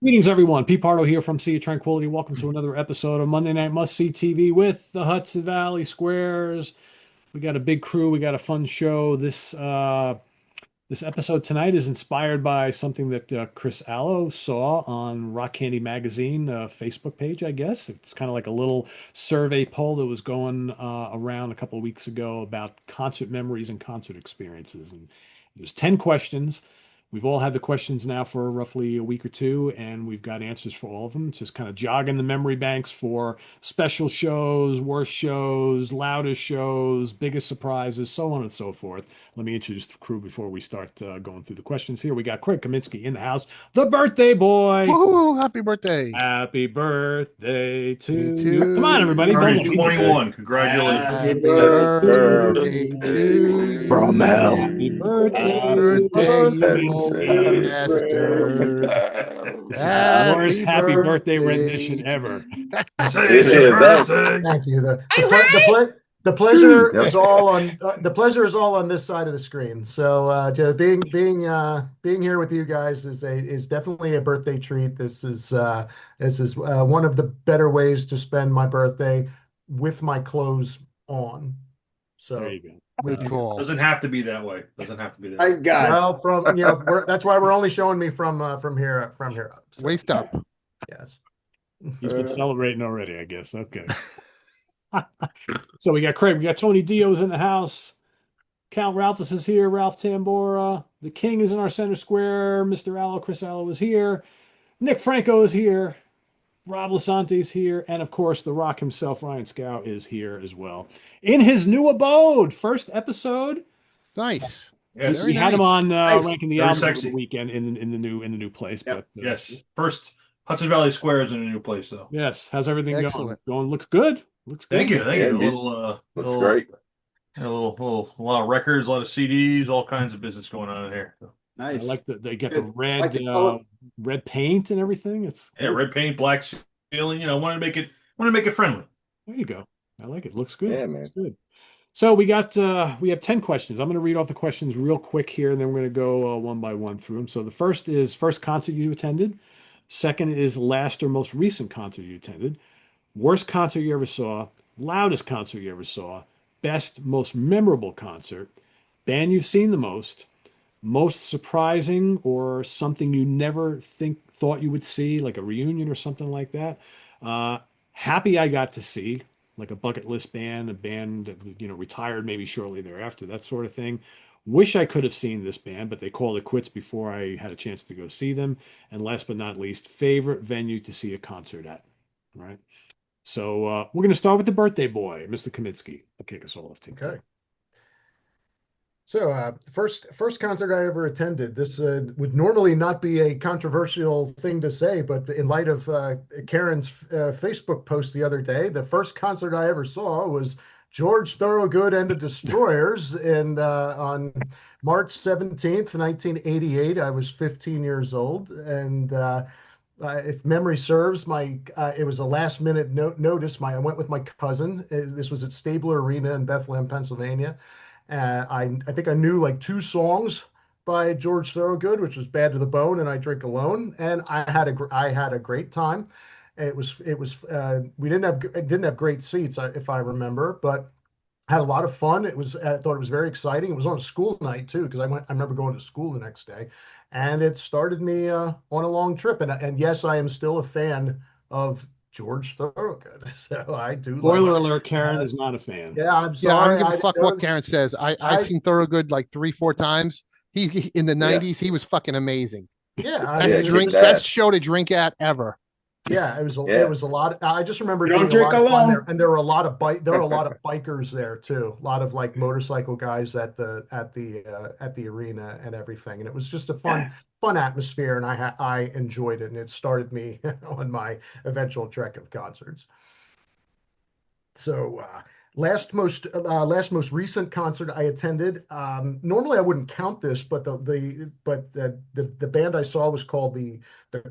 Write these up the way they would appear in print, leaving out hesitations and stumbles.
Greetings, everyone. Pete Pardo here from Sea of Tranquility. Welcome to another episode of Monday Night Must See TV with the Hudson Valley Squares. We got a big crew. We got a fun show. This episode tonight is inspired by something that Chris Allo saw on Rock Candy Magazine Facebook page, I guess. It's kind of like a little survey poll that was going around a couple of weeks ago about concert memories and concert experiences. And there's 10 questions. We've all had the questions now for roughly a week or two, and we've got answers for all of them. It's just kind of jogging the memory banks for special shows, worst shows, loudest shows, biggest surprises, so on and so forth. Let me introduce the crew before we start going through the questions here. We got Craig Kaminsky in the house, the birthday boy. Woohoo! Happy birthday Happy birthday to to you. Come on, everybody. Don't you. Turning look. He just said 21. Congratulations. happy Happy birthday birthday to to From you. hell. Happy you. Happy birthday, birthday, old Kaminsky. bastard. This is the worst Happy happy birthday rendition birthday ever. Say it's It your is that. birthday. Thank you. The pleasure Yep. is all on the pleasure is all on this side of the screen. So being here with you guys is definitely a birthday treat. This is one of the better ways to spend my birthday with my clothes on. There So you go. Good call. Doesn't have to be that way. Doesn't have to be that My way. God. well, that's why we're only showing me from here up. So, Waist up. yes. He's been celebrating already, I guess. Okay. So we got Craig, we got Tony Dio's in the house. Count Ralphus is here, Ralph Tamborra. The King is in our center square. Mr. Allo, Chris Allo is here. Nick Franco is here. Rob Lisanti is here. And of course, The Rock himself, Ryan Skow, is here as well. In his new abode. First episode. Nice. Yes. Very We had him nice. on Nice. ranking the Very albums over sexy. the weekend in the new place. Yep. But Yes. First, Hudson Valley Square is in a new place, though. yes, how's everything going? Excellent. Going looks good. Looks good. Thank you. Thank Yeah, you. A dude. little, Looks great. a lot of records, a lot of CDs, all kinds of business going on in here. I Nice. like that they got the Good. red Like the color. red paint and everything. It's Yeah, red paint, black ceiling. Want to make it friendly. there you go. I like it. Looks good. Yeah, Looks man. good. So we have 10 questions. I'm going to read off the questions real quick here, and then we're going to go one by one through them. So the first is first concert you attended. Second is last or most recent concert you attended. Worst concert you ever saw. Loudest concert you ever saw. Best, most memorable concert. Band you've seen the most surprising or something you never thought you would see, like a reunion or something like that. Happy I got to see, like a bucket list band, a band that retired maybe shortly thereafter, that sort of thing. Wish I could have seen this band, but they called it quits before I had a chance to go see them. And last but not least, favorite venue to see a concert at. Right. So we're going to start with the birthday boy, Mr. Kaminsky. I'll kick us all off. Okay. So, first concert I ever attended. This would normally not be a controversial thing to say, but in light of Karen's Facebook post the other day, the first concert I ever saw was George Thorogood and the Destroyers on March 17th, 1988. I was 15 years old, and if memory serves, my it was a last minute notice. I went with my cousin. This was at Stabler Arena in Bethlehem, Pennsylvania. I think I knew like two songs by George Thorogood, which was "Bad to the Bone" and "I Drink Alone," and I had a great time. We didn't have great seats, if I remember, but had a lot of fun. I thought it was very exciting. It was on a school night too, because I remember going to school the next day, and it started me on a long trip. And yes, I am still a fan of George Thorogood, so I do like. Spoiler alert, Karen Uh, is not a fan. yeah, I'm Yeah, I don't sorry. give a I fuck didn't what know. Karen says. I've I seen Thorogood like three, four times. In the Yeah. 90s, he was fucking amazing. Yeah, I Best Yeah, mean, he's it the drink, was, best best. show to drink at ever. yeah, it Yeah. was a lot. I just remember it You don't being a drink lot of fun there, alone. and there were a lot of bikers there too. A lot of like motorcycle guys at the arena and everything, and it was just a Yeah. fun atmosphere, and I enjoyed it, and it started me on my eventual trek of concerts. So last most recent concert I attended. Normally I wouldn't count this, but the band I saw was called the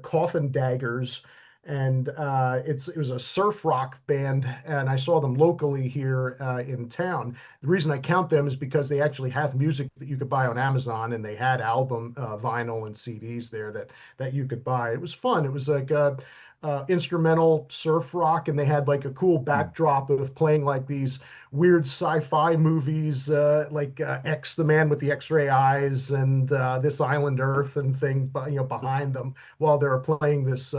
Coffin Daggers, and it was a surf rock band, and I saw them locally here in town. The reason I count them is because they actually have music that you could buy on Amazon, and they had album vinyl and CDs there that you could buy. It was fun. It was like instrumental surf rock, and they had like a cool backdrop of playing like these weird sci-fi movies, like X, the Man with the X-ray Eyes, and This Island Earth, and things, behind them while they were playing this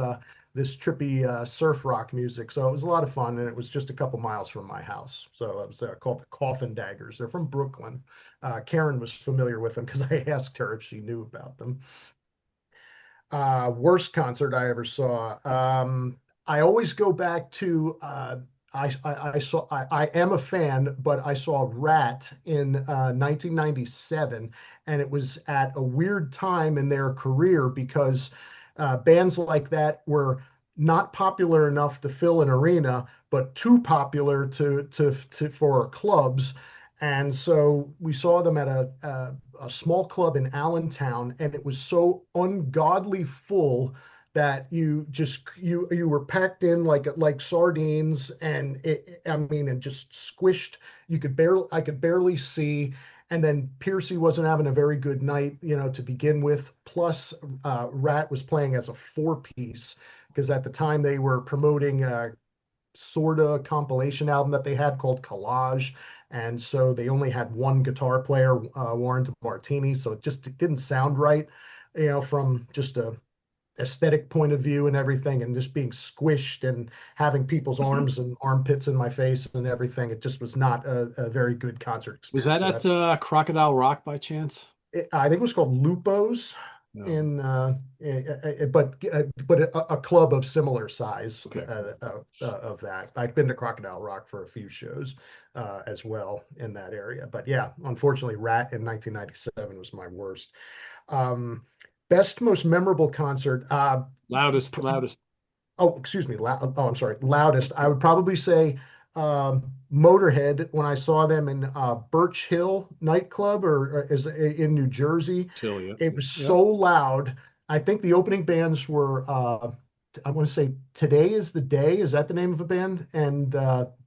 trippy surf rock music. So it was a lot of fun, and it was just a couple miles from my house. So it was called the Coffin Daggers. They're from Brooklyn. Karen was familiar with them because I asked her if she knew about them. Worst concert I ever saw. I always go back to I am a fan, but I saw Rat in 1997, and it was at a weird time in their career because bands like that were not popular enough to fill an arena, but too popular to for clubs. And so we saw them at a small club in Allentown, and it was so ungodly full that you were packed in like sardines, and I mean, and just squished. I could barely see. And then Piercy wasn't having a very good night, to begin with. Plus, Rat was playing as a four-piece because at the time they were promoting sorta compilation album that they had called Collage, and so they only had one guitar player, Warren DeMartini, so it didn't sound right, from just a aesthetic point of view and everything, and just being squished and having people's arms and armpits in my face and everything. It just was not a very good concert Was experience. that So at Crocodile Rock by chance? I think it was called Lupo's No. in but a club of similar size Okay. of that. I've been to Crocodile Rock for a few shows as well in that area. But yeah, unfortunately, Rat in 1997 was my worst. Um, Best, most memorable concert. Loudest. Oh, excuse me. I'm sorry. Loudest. I would probably say Motorhead when I saw them in Birch Hill nightclub, or is in New Jersey. Chill, yeah. It was Yeah. so loud. I think the opening bands were I want to say Today Is the Day. Is that the name of a band? And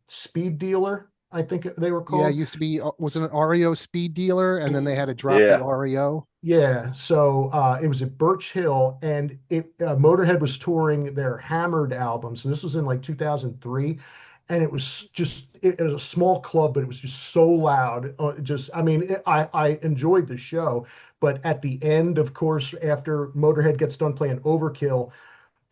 Speed Dealer, I think they were Yeah, it called. used to be was an REO speed dealer, and then they had to drop the Yeah. REO. Yeah, so it was at Birch Hill, and Motorhead was touring their Hammered album. So this was in like 2003, and it was a small club, but it was just so loud. I mean, I enjoyed the show, but at the end, of course, after Motorhead gets done playing Overkill,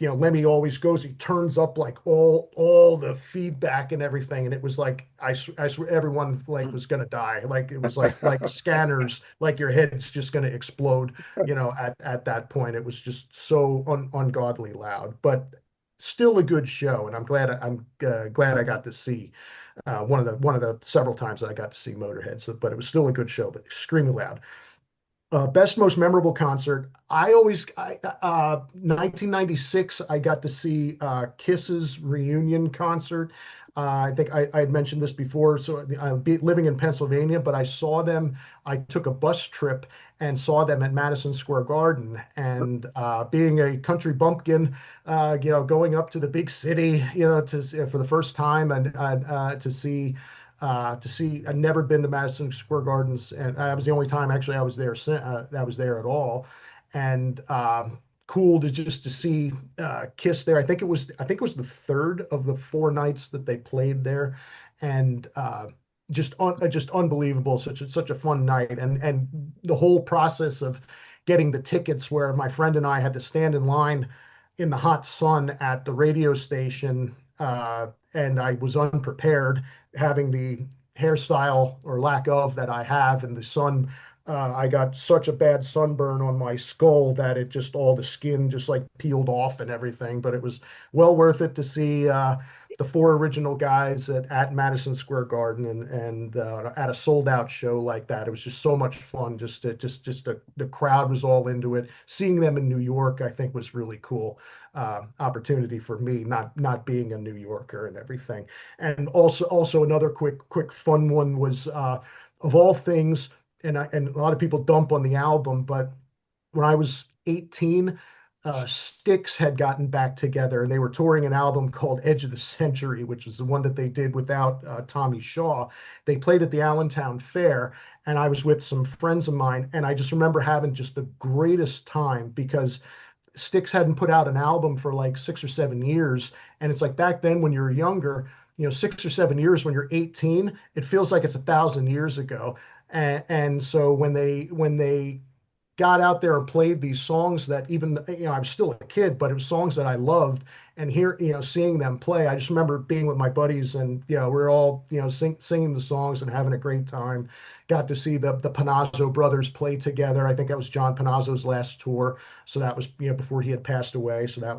Lemmy always goes, he turns up like all the feedback and everything. And it was like, I swear everyone like was going to die. Like it was like scanners, like your head's just going to explode, at that point. It was just so ungodly loud, but still a good show. And I'm glad I got to see one of the several times that I got to see Motorhead. So, but it was still a good show, but extremely loud. Best, most memorable concert. 1996, I got to see Kiss's reunion concert. I think I had mentioned this before. So living in Pennsylvania, but I saw them. I took a bus trip and saw them at Madison Square Garden. And being a country bumpkin, going up to the big city, for the first time, and to see. I'd never been to Madison Square Gardens, and that was the only time actually I was there. That was there at all, and cool to see Kiss there. I think it was the third of the four nights that they played there, and just unbelievable. Such a fun night, and the whole process of getting the tickets, where my friend and I had to stand in line in the hot sun at the radio station, and I was unprepared, having the hairstyle or lack of that I have in the sun. I got such a bad sunburn on my skull that it just all the skin just like peeled off and everything. But it was well worth it to see the four original guys at Madison Square Garden, and at a sold out show like that. It was just so much fun. The crowd was all into it. Seeing them in New York, I think, was really cool. Opportunity for me, not being a New Yorker and everything. And also another quick fun one was of all things, and a lot of people dump on the album, but when I was 18, Styx had gotten back together and they were touring an album called Edge of the Century, which is the one that they did without Tommy Shaw. They played at the Allentown Fair, and I was with some friends of mine, and I just remember having just the greatest time because Styx hadn't put out an album for like 6 or 7 years. And it's like back then when you're younger, 6 or 7 years when you're 18, it feels like it's 1,000 years ago. And so when they got out there and played these songs that even, I was still a kid, but it was songs that I loved. And here, seeing them play, I just remember being with my buddies and, we're all, singing the songs and having a great time. Got to see the Panazzo brothers play together. I think that was John Panazzo's last tour. So that was, before he had passed away. So that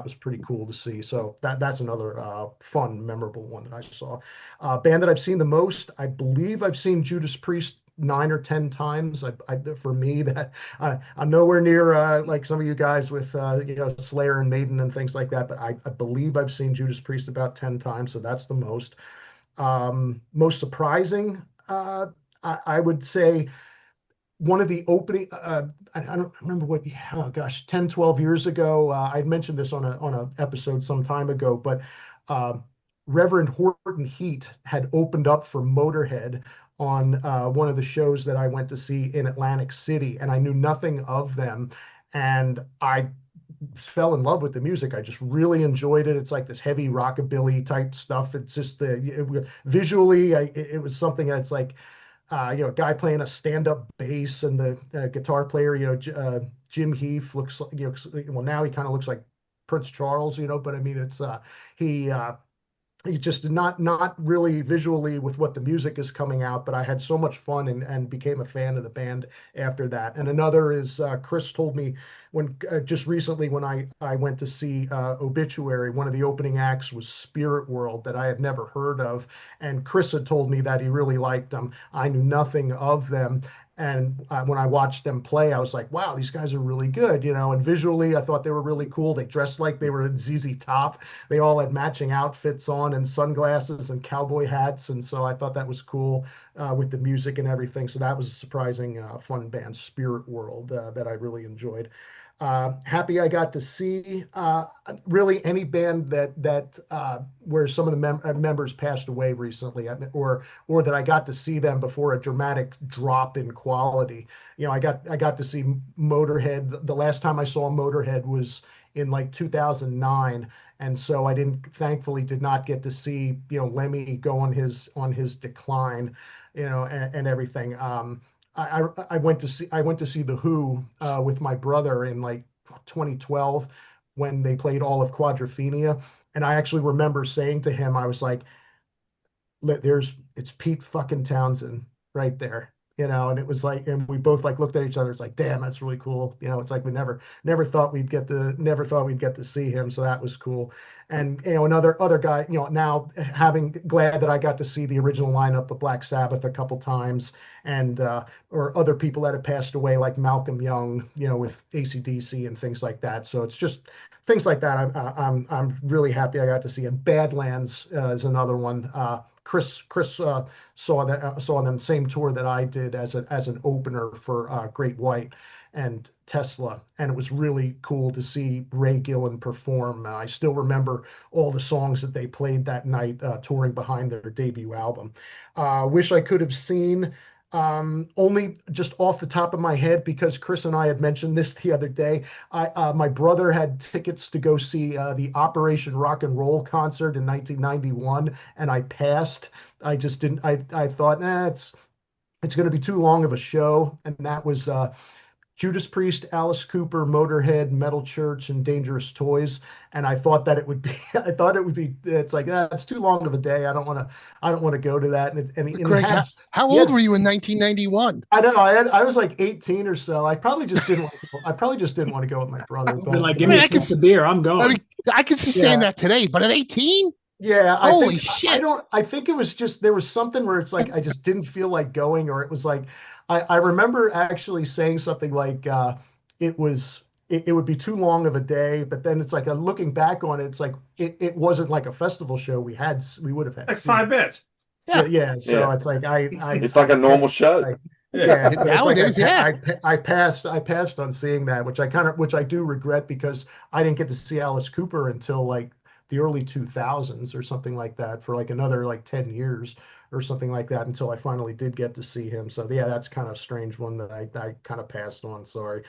was pretty cool to see. So that's another fun, memorable one that I saw. Band that I've seen the most, I believe I've seen Judas Priest 9 or 10 times. For me, that I'm nowhere near like some of you guys with Slayer and Maiden and things like that, but I believe I've seen Judas Priest about 10 times, so that's the most. Most surprising, I would say one of the opening, I don't remember what, oh gosh, 10, 12 years ago, I mentioned this on a episode some time ago, but Reverend Horton Heat had opened up for Motorhead on one of the shows that I went to see in Atlantic City, and I knew nothing of them, and I fell in love with the music. I just really enjoyed it. It's like this heavy rockabilly type stuff. It's just visually, it was something that's like, a guy playing a stand-up bass, and the guitar player, Jim Heath looks, well, now he kind of looks like Prince Charles, but I mean, it's he just not really visually with what the music is coming out, but I had so much fun and became a fan of the band after that. And another is Chris told me when just recently when I went to see Obituary, one of the opening acts was Spirit World that I had never heard of, and Chris had told me that he really liked them. I knew nothing of them. And when I watched them play, I was like, wow, these guys are really good, and visually I thought they were really cool. They dressed like they were in ZZ Top. They all had matching outfits on and sunglasses and cowboy hats. And so I thought that was cool with the music and everything. So that was a surprising, fun band, Spirit World, that I really enjoyed. Happy I got to see really any band that where some of the members passed away recently, or that I got to see them before a dramatic drop in quality. I got to see Motorhead. The last time I saw Motorhead was in like 2009, and so I thankfully did not get to see Lemmy go on his decline, and everything. I went to see The Who with my brother in like 2012 when they played all of Quadrophenia, and I actually remember saying to him, I was like, it's Pete fucking Townsend right there, and it was like, and we both like looked at each other. It's like, damn, that's really cool. It's like we never thought we'd get to see him, so that was cool. And another guy, now glad that I got to see the original lineup of Black Sabbath a couple times, and or other people that have passed away like Malcolm Young, with AC/DC and things like that. So it's just things like that. I'm really happy I got to see. And Badlands is another one. Chris saw them same tour that I did as an opener for Great White and Tesla, and it was really cool to see Ray Gillen perform. I still remember all the songs that they played that night, touring behind their debut album. Wish I could have seen, only just off the top of my head, because Chris and I had mentioned this the other day. My brother had tickets to go see the Operation Rock and Roll concert in 1991, and I passed. I just didn't. I thought, it's going to be too long of a show, and that was Judas Priest, Alice Cooper, Motorhead, Metal Church, and Dangerous Toys. And I thought that it would be, it's like, it's too long of a day. I don't want to go to that. And Greg, how old were you in 1991? I don't know. I was like 18 or so. I probably just didn't want to go with my brother. But like, give me a case of beer, I'm going. I mean, I could see saying that today, but at 18? Yeah, holy shit. I think it was just, there was something where it's like, I just didn't feel like going, or it was like, I remember actually saying something like, it would be too long of a day, but then it's like, looking back on it, it's like, it wasn't like a festival show we would have had. Like 5 minutes. Yeah. So it's like, it's like a normal show. Yeah, but it's like Nowadays, yeah. I passed on seeing that, which I do regret because I didn't get to see Alice Cooper until like the early 2000s or something like that for like another like 10 years or something like that until I finally did get to see him. So yeah, that's kind of a strange one that I kind of passed on. Sorry.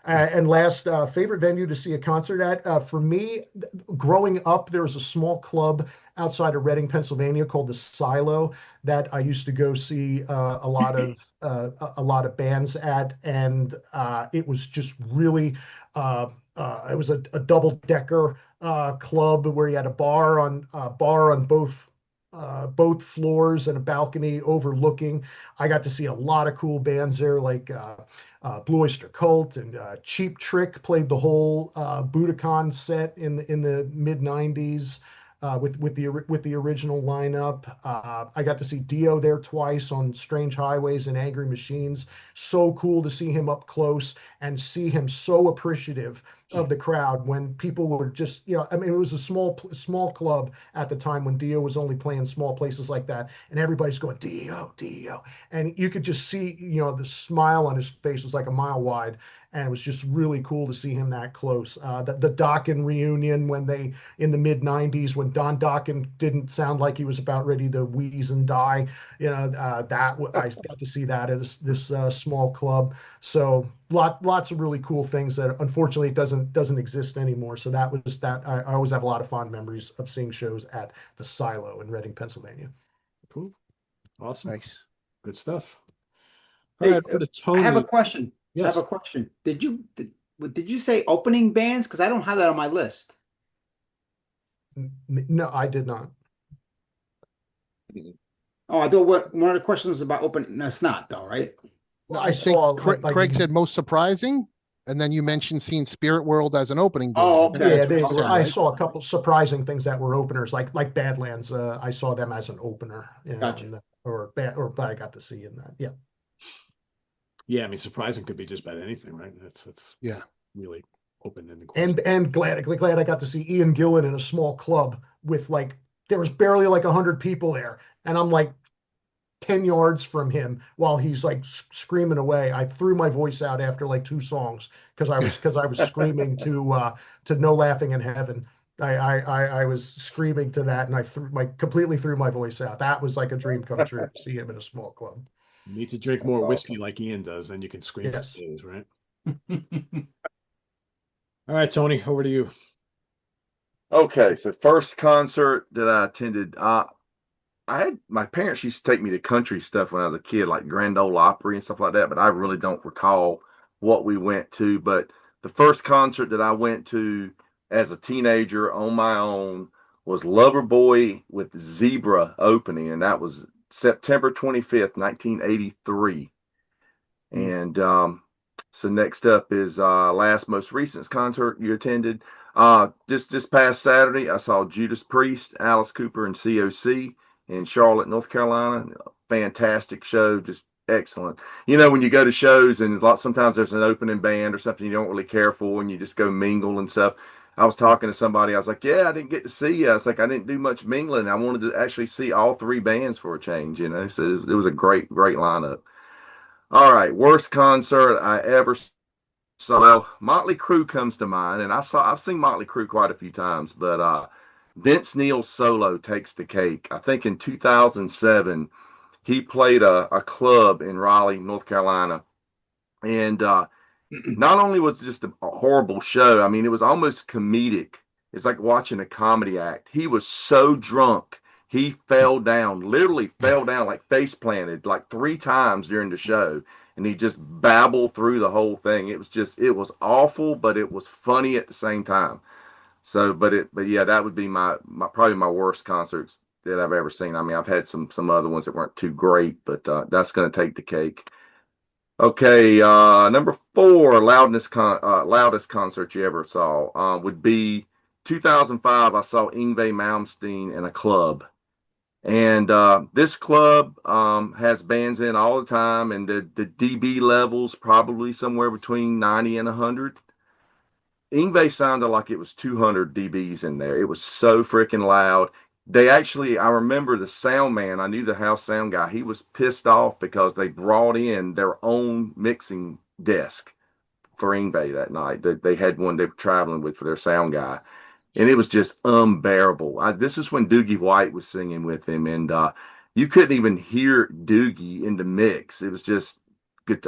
And last, favorite venue to see a concert at. For me, growing up, there was a small club outside of Reading, Pennsylvania called the Silo that I used to go see a lot of bands at, and it was just really it was a double decker club where you had a bar on both floors and a balcony overlooking. I got to see a lot of cool bands there, like Blue Oyster Cult and Cheap Trick played the whole Budokan set in the mid '90s. With the original lineup, I got to see Dio there twice on Strange Highways and Angry Machines. So cool to see him up close and see him so appreciative of the crowd when people were just, I mean, it was a small club at the time when Dio was only playing small places like that, and everybody's going Dio, Dio, and you could just see, the smile on his face was like a mile wide, and it was just really cool to see him that close. The Dokken reunion when they in the mid '90s when Don Dokken didn't sound like he was about ready to wheeze and die, I got to see that at this small club. So lots of really cool things that unfortunately doesn't exist anymore. So that was that. I always have a lot of fond memories of seeing shows at the Silo in Reading, Pennsylvania. Cool. Awesome. Nice. Good stuff. All Hey, right, over to I have a Tony. question. I Yes. have a question. Did you say opening bands? Because I don't have that on my list. No, I did not. Oh, I thought one of the questions was about opening. No, it's not though, right? Well, I I think saw Craig said most surprising, and then you mentioned seeing Spirit World as an opening band. Oh, I think okay. yeah, that's what you said, I right? saw a couple surprising things that were openers, like Badlands. I saw them as an opener, Gotcha. but I got to see in that. Yeah. Yeah, I mean, surprising could be just about anything, right? That's Yeah. really open-ended question. And glad I got to see Ian Gillan in a small club with like there was barely like 100 people there, and I'm like 10 yards from him while he's like screaming away. I threw my voice out after like two songs because I was screaming to No Laughing in Heaven. I was screaming to that, and I completely threw my voice out. That was like a dream come true to see him in a small club. You need to drink more whiskey like Ian does, then you can scream for Yes. days, right? All right, Tony, over to you. Okay, so first concert that I attended, I had my parents used to take me to country stuff when I was a kid, like Grand Ole Opry and stuff like that, but I really don't recall what we went to. But the first concert that I went to as a teenager on my own was Loverboy with Zebra opening, and that was September 25th, 1983. And so next up is last most recent concert you attended. This past Saturday, I saw Judas Priest, Alice Cooper, and COC in Charlotte, North Carolina. Fantastic show, just excellent. When you go to shows and sometimes there's an opening band or something you don't really care for, and you just go mingle and stuff. I was talking to somebody. I was like, "Yeah, I didn't get to see you." I was like, "I didn't do much mingling. I wanted to actually see all three bands for a change." So it was a great lineup. All right, worst concert I ever saw. Well, Motley Crue comes to mind, and I've seen Motley Crue quite a few times, but Vince Neil's solo takes the cake. I think in 2007 he played a club in Raleigh, North Carolina, and not only was it just a horrible show, I mean, it was almost comedic. It's like watching a comedy act. He was so drunk. He fell down, literally fell down, like face planted, like three times during the show. And he just babbled through the whole thing. It was awful, but it was funny at the same time. So, but yeah, that would be my probably my worst concerts that I've ever seen. I mean, I've had some other ones that weren't too great, but that's going to take the cake. Okay, number 4, loudest concert you ever saw would be 2005. I saw Yngwie Malmsteen in a club, and this club has bands in all the time, and the dB levels probably somewhere between 90 and 100. Yngwie sounded like it was 200 dBs in there. It was so freaking loud. they actually, I remember the sound man, I knew the house sound guy, he was pissed off because they brought in their own mixing desk for Ingve that night. They had one they were traveling with for their sound guy, and it was just unbearable. This is when Doogie White was singing with him, and you couldn't even hear Doogie in the mix. It was just good,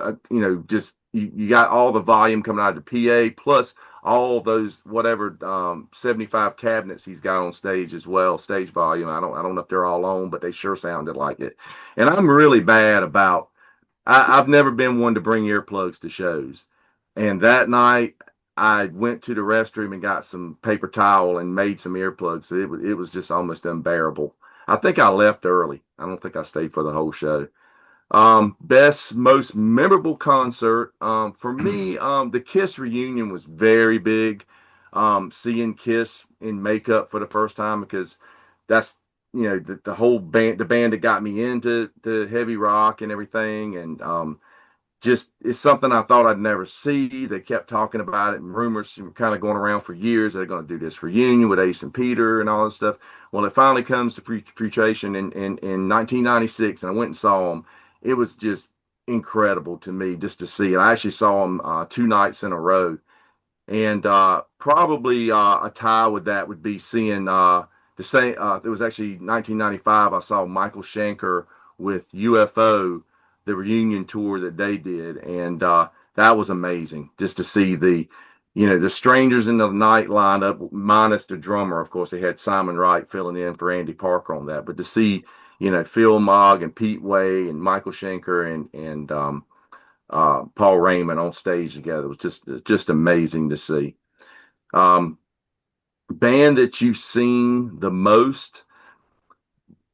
just you got all the volume coming out of the PA plus all those whatever 75 cabinets he's got on stage as well, stage volume. I don't know if they're all on, but they sure sounded like it. And I'm really bad about I've never been one to bring earplugs to shows. And that night I went to the restroom and got some paper towel and made some earplugs. It was just almost unbearable. I think I left early. I don't think I stayed for the whole show. Best, most memorable concert. For me, the Kiss reunion was very big. Seeing Kiss in makeup for the first time because that's the whole band, the band that got me into the heavy rock and everything, and just it's something I thought I'd never see. They kept talking about it, and rumors were kind of going around for years. They're going to do this reunion with Ace and Peter and all this stuff. Well, it finally comes to fruition in 1996, and I went and saw them. It was just incredible to me just to see it. I actually saw them 2 nights in a row, and probably a tie with that would be seeing the same. It was actually 1995. I saw Michael Schenker with UFO, the reunion tour that they did, and that was amazing just to see the Strangers in the Night lineup minus the drummer. Of course, they had Simon Wright filling in for Andy Parker on that, but to see Phil Mogg and Pete Way and Michael Schenker and Paul Raymond on stage together was just amazing to see. Band that you've seen the most.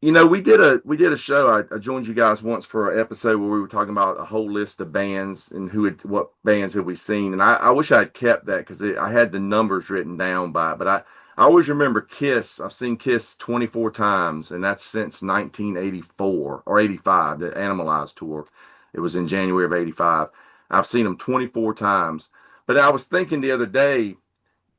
We did a show. I joined you guys once for an episode where we were talking about a whole list of bands and what bands have we seen. And I wish I had kept that because I had the numbers written down by it. But I always remember Kiss. I've seen Kiss 24 times, and that's since 1984 or 85, the Animalized tour. It was in January of 85. I've seen them 24 times. But I was thinking the other day,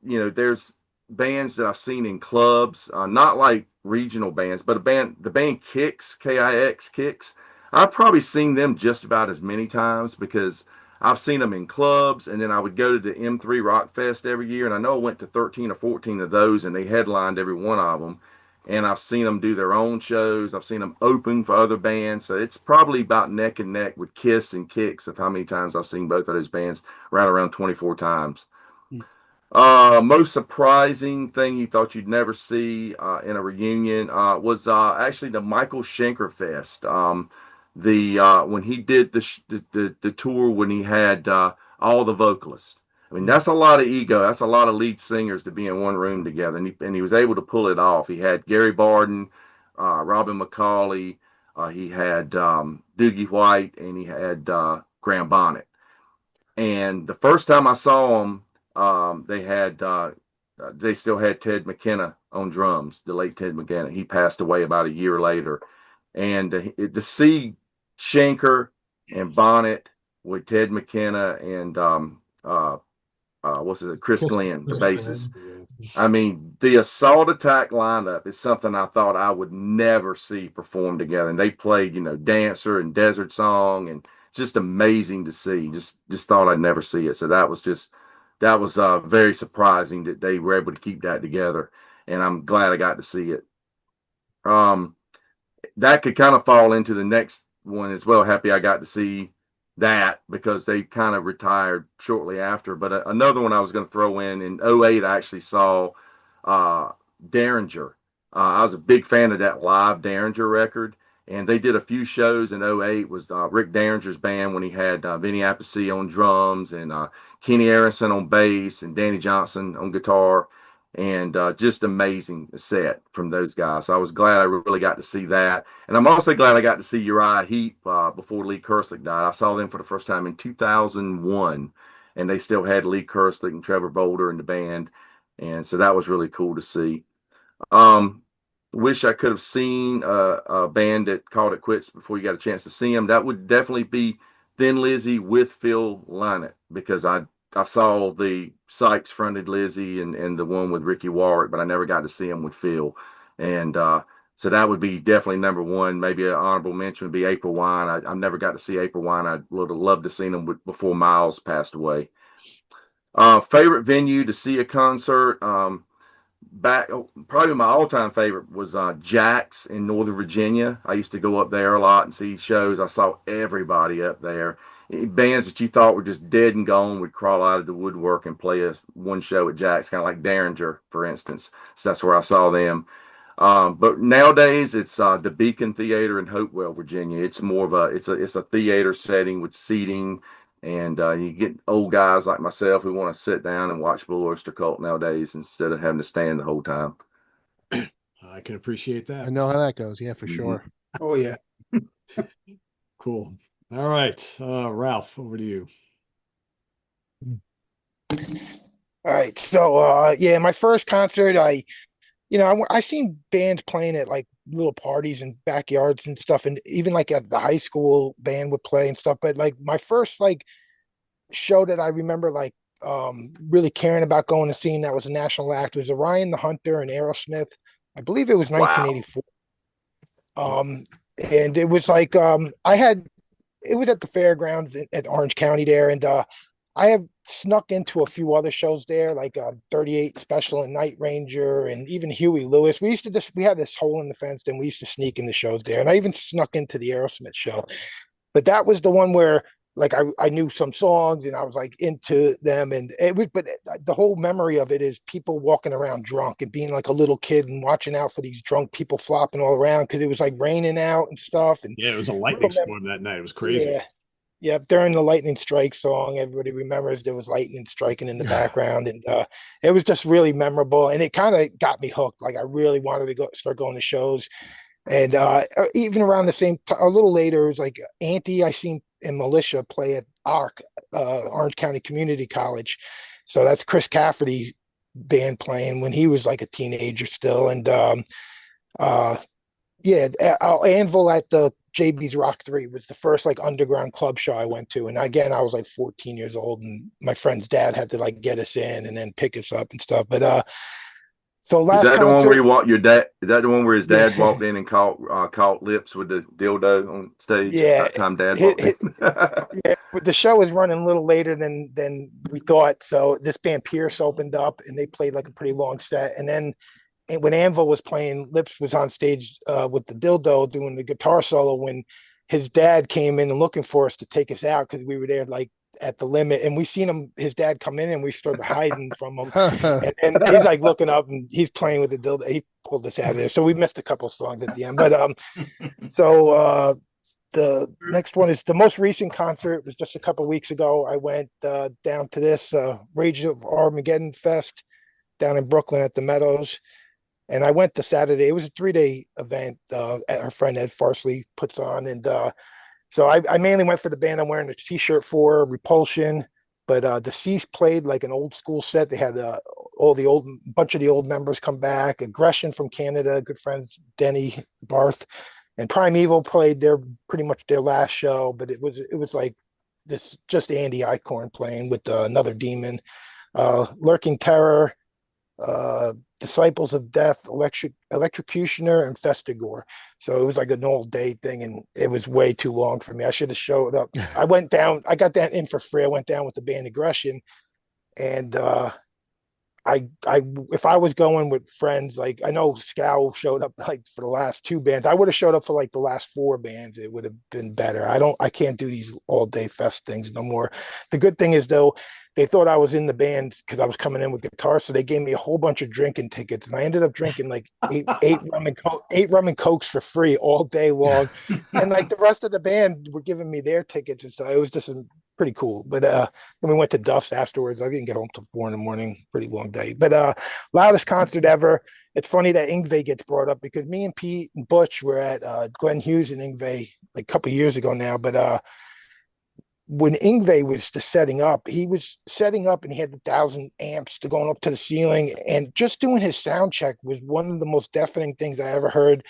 there's bands that I've seen in clubs, not like regional bands, but the band Kix, Kix, Kix. I've probably seen them just about as many times because I've seen them in clubs, and then I would go to the M3 Rock Fest every year, and I know I went to 13 or 14 of those, and they headlined every one of them. And I've seen them do their own shows. I've seen them open for other bands. So it's probably about neck and neck with Kiss and Kix of how many times I've seen both of those bands, right around 24 times. Most surprising thing you thought you'd never see in a reunion was actually the Michael Schenker Fest. When he did the tour when he had all the vocalists. I mean, that's a lot of ego. That's a lot of lead singers to be in one room together, and he was able to pull it off. He had Gary Barden, Robin McCauley, he had Doogie White, and he had Graham Bonnet. And the first time I saw him, they still had Ted McKenna on drums, the late Ted McKenna. He passed away about a year later. And to see Schenker and Bonnet with Ted McKenna and Chris Glenn, the bassist. I mean, the Assault Attack lineup is something I thought I would never see perform together. And they played, Dancer and Desert Song, and just amazing to see. Just thought I'd never see it. So that was very surprising that they were able to keep that together, and I'm glad I got to see it. That could kind of fall into the next one as well. Happy I got to see that because they kind of retired shortly after. But another one I was going to throw in 2008, I actually saw Derringer. I was a big fan of that live Derringer record, and they did a few shows in 2008 was Rick Derringer's band when he had Vinny Appice on drums and Kenny Aronson on bass and Danny Johnson on guitar, and just amazing set from those guys. So I was glad I really got to see that. And I'm also glad I got to see Uriah Heep before Lee Kerslake died. I saw them for the first time in 2001, and they still had Lee Kerslake and Trevor Bolder in the band. And so that was really cool to see. Wish I could have seen a band that called it quits before you got a chance to see them. That would definitely be Thin Lizzy with Phil Lynott, because I saw the Sykes fronted Lizzy and the one with Ricky Warwick, but I never got to see him with Phil. And so that would be definitely number one. Maybe an honorable mention would be April Wine. I never got to see April Wine. I would have loved to see them before Miles passed away. Favorite venue to see a concert. Probably my all-time favorite was Jack's in Northern Virginia. I used to go up there a lot and see shows. I saw everybody up there. Bands that you thought were just dead and gone would crawl out of the woodwork and play one show at Jack's, kind of like Derringer, for instance. So that's where I saw them. But nowadays it's the Beacon Theater in Hopewell, Virginia. It's more of it's a theater setting with seating, and you get old guys like myself who want to sit down and watch Blue Oyster Cult nowadays instead of having to stand the whole time. I can appreciate I that. know how that goes. Yeah, for Mhm. sure. Oh yeah. Cool. All right, Ralph, over to you. All right. So yeah, my first concert, I seen bands playing at like little parties and backyards and stuff, and even like at the high school band would play and stuff. But like my first like show that I remember like really caring about going and seeing that was a national act was Orion the Hunter and Aerosmith. I believe it was Wow. 1984. And it was like it was at the fairgrounds at Orange County there, and I have snuck into a few other shows there, like 38 Special and Night Ranger, and even Huey Lewis. We had this hole in the fence, and we used to sneak in the shows there, and I even snuck into the Aerosmith show. But that was the one where like I knew some songs and I was like into them, and but the whole memory of it is people walking around drunk and being like a little kid and watching out for these drunk people flopping all around because it was like raining out and stuff. And Yeah, it was a lightning storm that night. It was crazy. yeah, yeah. During the lightning strike song, everybody remembers there was lightning striking in the background, and it was just really memorable. And it kind of got me hooked. Like I really wanted to start going to shows. And even around the same a little later, it was like Auntie I seen and Militia play at ARC, Orange County Community College. So that's Chris Cafferty band playing when he was like a teenager still. And yeah, Anvil at the JB's Rock 3 was the first like underground club show I went to. And again, I was like 14 years old, and my friend's dad had to like get us in and then pick us up and stuff. But so Is last that the one concert, where you walk your dad? Is that the one where his dad walked in and caught lips with the dildo on stage? Yeah, That time Dad walked in. yeah, but the show was running a little later than we thought. So this band Pierce opened up, and they played like a pretty long set. And then when Anvil was playing, Lips was on stage with the dildo doing the guitar solo when his dad came in and looking for us to take us out because we were there like at the limit, and we seen his dad come in, and we started hiding from him. And he's like looking up, and he's playing with the dildo. He pulled us out of there, so we missed a couple of songs at the end. But so the next one is the most recent concert was just a couple of weeks ago. I went down to this Rage of Armageddon Fest down in Brooklyn at the Meadows, and I went the Saturday. It was a 3-day event our friend Ed Farsley puts on, and so I mainly went for the band I'm wearing a t-shirt for, Repulsion. But Deceased played like an old school set. They had bunch of the old members come back. Aggression from Canada, good friends Denny Barth, and Primeval played pretty much their last show. But it was like this just Andy Icorn playing with another demon, Lurking Terror, Disciples of Death, Electrocutioner, and Festigore. So it was like an all day thing, and it was way too long for me. I should have showed up. I got that in for free. I went down with the band Aggression, and if I was going with friends, like I know Skow showed up like for the last 2 bands. I would have showed up for like the last 4 bands. It would have been better. I can't do these all day fest things no more. The good thing is though, they thought I was in the band because I was coming in with guitar, so they gave me a whole bunch of drinking tickets, and I ended up drinking like eight rum and cokes for free all day long, and like the rest of the band were giving me their tickets, and so it was just pretty cool. But then we went to Duff's afterwards. I didn't get home till 4 a.m. Pretty long day. But loudest concert ever. It's funny that Yngwie gets brought up because me and Pete and Butch were at Glenn Hughes and Yngwie like a couple years ago now. But when Yngwie was setting up, he was setting up and he had the 1,000 amps to going up to the ceiling, and just doing his sound check was one of the most deafening things I ever heard.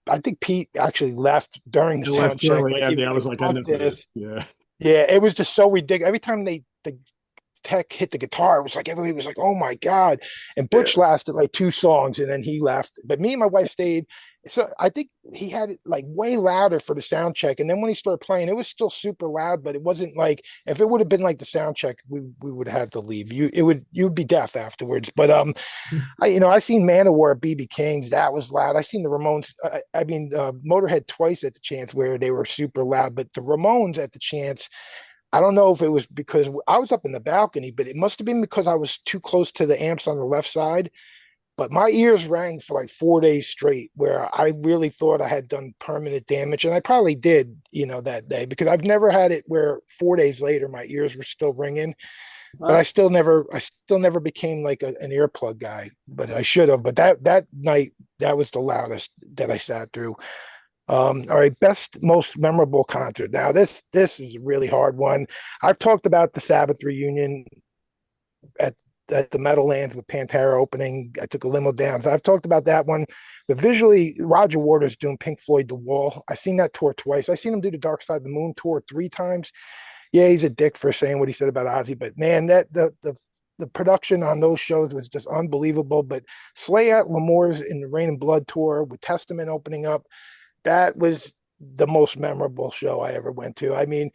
I think Pete actually left during the sound check. Like, I was like, I know this. Yeah. Yeah, it was just so ridiculous. Every time the Tech hit the guitar, it was like everybody was like, "Oh my god!" And Butch lasted like 2 songs, and then he left. But me and my wife stayed. So I think he had it like way louder for the sound check, and then when he started playing, it was still super loud, but it wasn't like if it would have been like the sound check, we would have had to leave. You'd be deaf afterwards. But I seen Manowar at BB King's, that was loud. I seen the Ramones. Motorhead twice at the Chance where they were super loud, but the Ramones at the Chance. I don't know if it was because I was up in the balcony, but it must have been because I was too close to the amps on the left side. But my ears rang for like 4 days straight, where I really thought I had done permanent damage. And I probably did, that day, because I've never had it where 4 days later my ears were still ringing. But I still never became like an earplug guy, but I should have. But that night, that was the loudest that I sat through. All right, best, most memorable concert. Now, this is a really hard one. I've talked about the Sabbath reunion at the Meadowlands with Pantera opening. I took a limo down. So I've talked about that one. But visually, Roger Waters doing Pink Floyd The Wall. I've seen that tour twice. I've seen him do the Dark Side of the Moon tour 3 times. Yeah, he's a dick for saying what he said about Ozzy, but man, that the production on those shows was just unbelievable. But Slay at L'Amour's in the Rain and Blood tour with Testament opening up, that was the most memorable show I ever went to. I mean,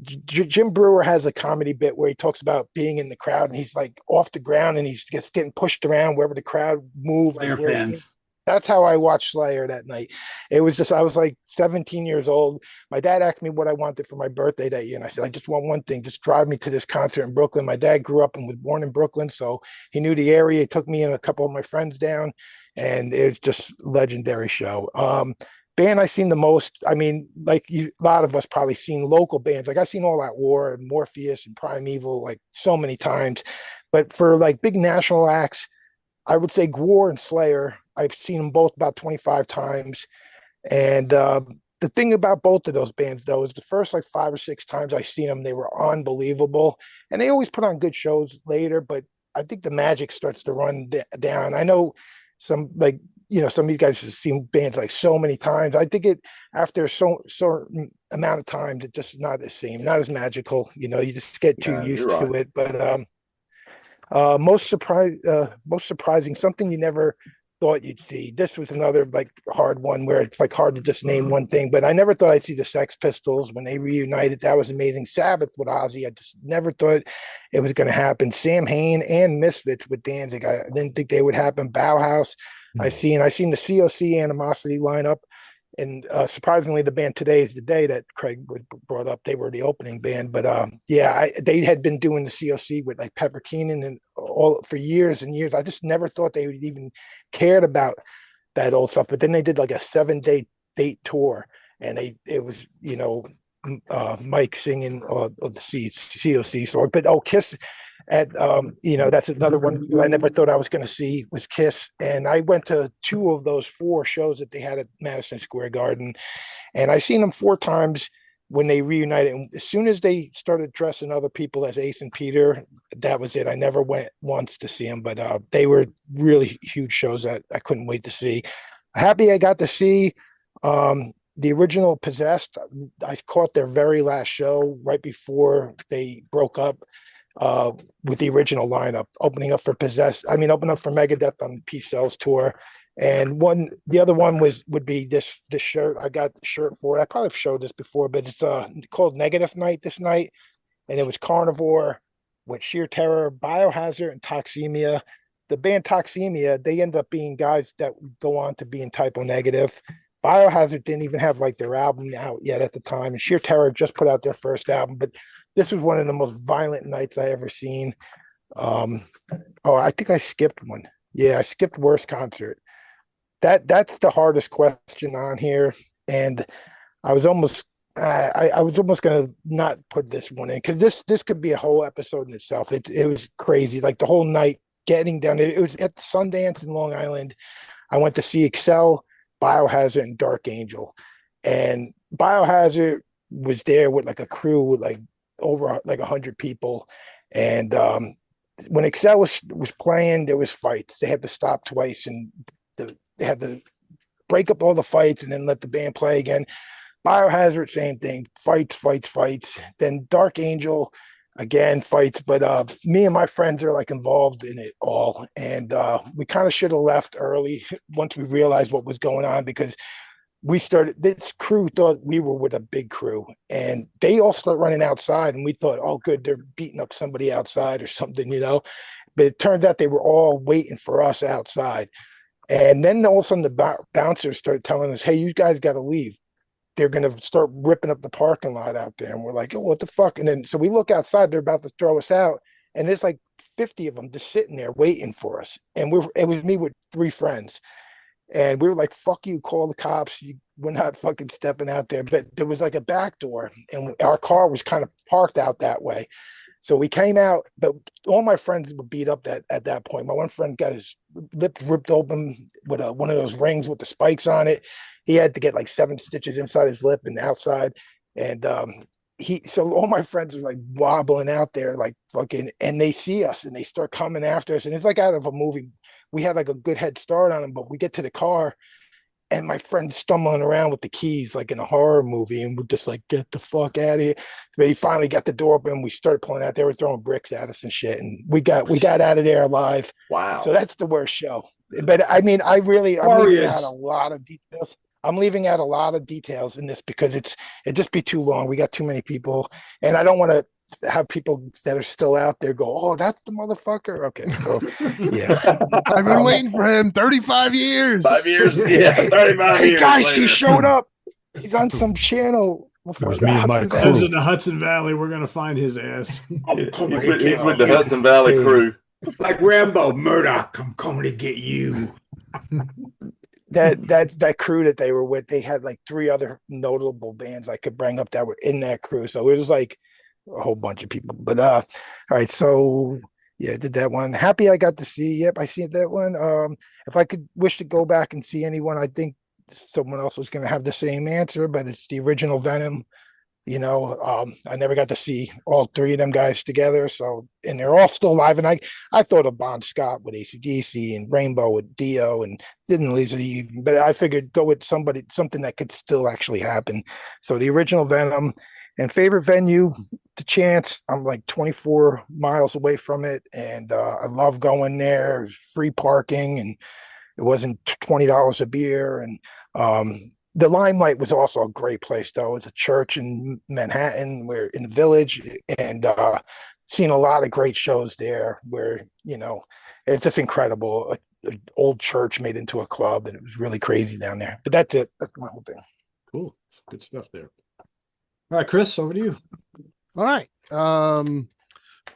Jim Brewer has a comedy bit where he talks about being in the crowd and he's like off the ground and he's just getting pushed around wherever the crowd moved. Slayer fans. That's how I watched Slayer that night. It was just, I was like 17 years old. My dad asked me what I wanted for my birthday that year. And I said, I just want one thing, just drive me to this concert in Brooklyn. My dad grew up and was born in Brooklyn, so he knew the area. He took me and a couple of my friends down, and it was just a legendary show. Band I seen the most, I mean, like a lot of us probably seen local bands. Like I've seen All Out War and Morpheus and Primeval like so many times. But for like big national acts, I would say Gwar and Slayer. I've seen them both about 25 times. And the thing about both of those bands, though, is the first like 5 or 6 times I've seen them, they were unbelievable. And they always put on good shows later, but I think the magic starts to run down. I know some some of these guys have seen bands like so many times. I think after a certain amount of times, it's just not the same, not as magical. You just get too used to it. But most surprising, something you never thought you'd see. This was another like hard one where it's like hard to just name one thing, but I never thought I'd see the Sex Pistols when they reunited. That was amazing. Sabbath with Ozzy, I just never thought it was going to happen. Sam Hain and Misfits with Danzig, I didn't think they would happen. Bauhaus, I seen the COC Animosity lineup. And surprisingly, the band Today Is the Day that Craig brought up, they were the opening band. But they had been doing the COC with like Pepper Keenan and all for years and years. I just never thought they would even cared about that old stuff. But then they did like a 7-day date tour, and it was Mike singing the COC song. But Kiss at that's another one I never thought I was going to see was Kiss. And I went to 2 of those 4 shows that they had at Madison Square Garden, and I seen them 4 times when they reunited. And as soon as they started dressing other people as Ace and Peter, that was it. I never went once to see them, but they were really huge shows that I couldn't wait to see. Happy I got to see the original Possessed. I caught their very last show right before they broke up. With the original lineup, opening up for Megadeth on Peace Sells tour. And the other one would be this shirt. I got the shirt for it. I probably showed this before, but it's called Negative Night this night. And it was Carnivore with Sheer Terror, Biohazard, and Toxemia. The band Toxemia, they end up being guys that go on to be in Typo Negative. Biohazard didn't even have like their album out yet at the time, and Sheer Terror just put out their first album. But this was one of the most violent nights I ever seen. I think I skipped one. Yeah, I skipped worst concert. That's the hardest question on here, and I was almost gonna not put this one in because this could be a whole episode in itself. It was crazy, like the whole night getting down. It was at Sundance in Long Island. I went to see Excel, Biohazard, and Dark Angel, and Biohazard was there with like a crew with like over like 100 people. And when Excel was playing, there was fights. They had to stop twice, and they had to break up all the fights and then let the band play again. Biohazard, same thing, fights. Then Dark Angel, again, fights. But me and my friends are like involved in it all, and we kind of should have left early once we realized what was going on, because this crew thought we were with a big crew, and they all start running outside, and we thought, oh good, they're beating up somebody outside or something, but it turned out they were all waiting for us outside. And then all of a sudden the bouncers started telling us, hey, you guys got to leave, they're going to start ripping up the parking lot out there. And we're like, oh, what the fuck? And then so we look outside, they're about to throw us out, and there's like 50 of them just sitting there waiting for us. And it was me with 3 friends. And we were like, fuck you, call the cops. We're not fucking stepping out there. But there was like a back door, and our car was kind of parked out that way. So we came out, but all my friends were beat up at that point. My one friend got his lip ripped open with one of those rings with the spikes on it. He had to get like 7 stitches inside his lip and outside. And so all my friends were like wobbling out there, like fucking, and they see us and they start coming after us. And it's like out of a movie. We had like a good head start on them, but we get to the car, and my friend's stumbling around with the keys like in a horror movie, and we're just like, get the fuck out of here. But he finally got the door open, we started pulling out. They were throwing bricks at us and shit, and we got out of there alive. Wow. So that's the worst show. But I mean, I'm leaving out a lot of details. I'm leaving out a lot of details in this because it'd just be too long. We got too many people, and I don't want to have people that are still out there go, oh, that's the motherfucker. Okay, so yeah. I've been waiting for him 35 years. 5 years? Yeah, 35 Hey years. guys, later. he showed up. He's on some channel. It was me and my Hudson crew. Valley. In the Hudson Valley. We're gonna find his ass. He's with the Hudson Valley crew. Like Rambo, Murdoch, I'm coming to get you. That crew that they were with, they had like 3 other notable bands I could bring up that were in that crew. So it was like a whole bunch of people. But all right, so yeah, I did that one. Happy I got to see. Yep, I see that one. If I could wish to go back and see anyone, I think someone else was going to have the same answer, but it's the original Venom. I never got to see all 3 of them guys together. So, and they're all still alive. And I thought of Bon Scott with AC/DC and Rainbow with Dio, and didn't leave, but I figured go with something that could still actually happen. So the original Venom. And favorite venue, the Chance. I'm like 24 miles away from it, and I love going there. It was free parking, and it wasn't $20 a beer. And the Limelight was also a great place, though. It's a church in Manhattan. We're in the Village, and seen a lot of great shows there. Where it's just incredible. An old church made into a club, and it was really crazy down there. But that's it. That's my whole thing. Cool. Good stuff there. All right, Chris, over to you. All right.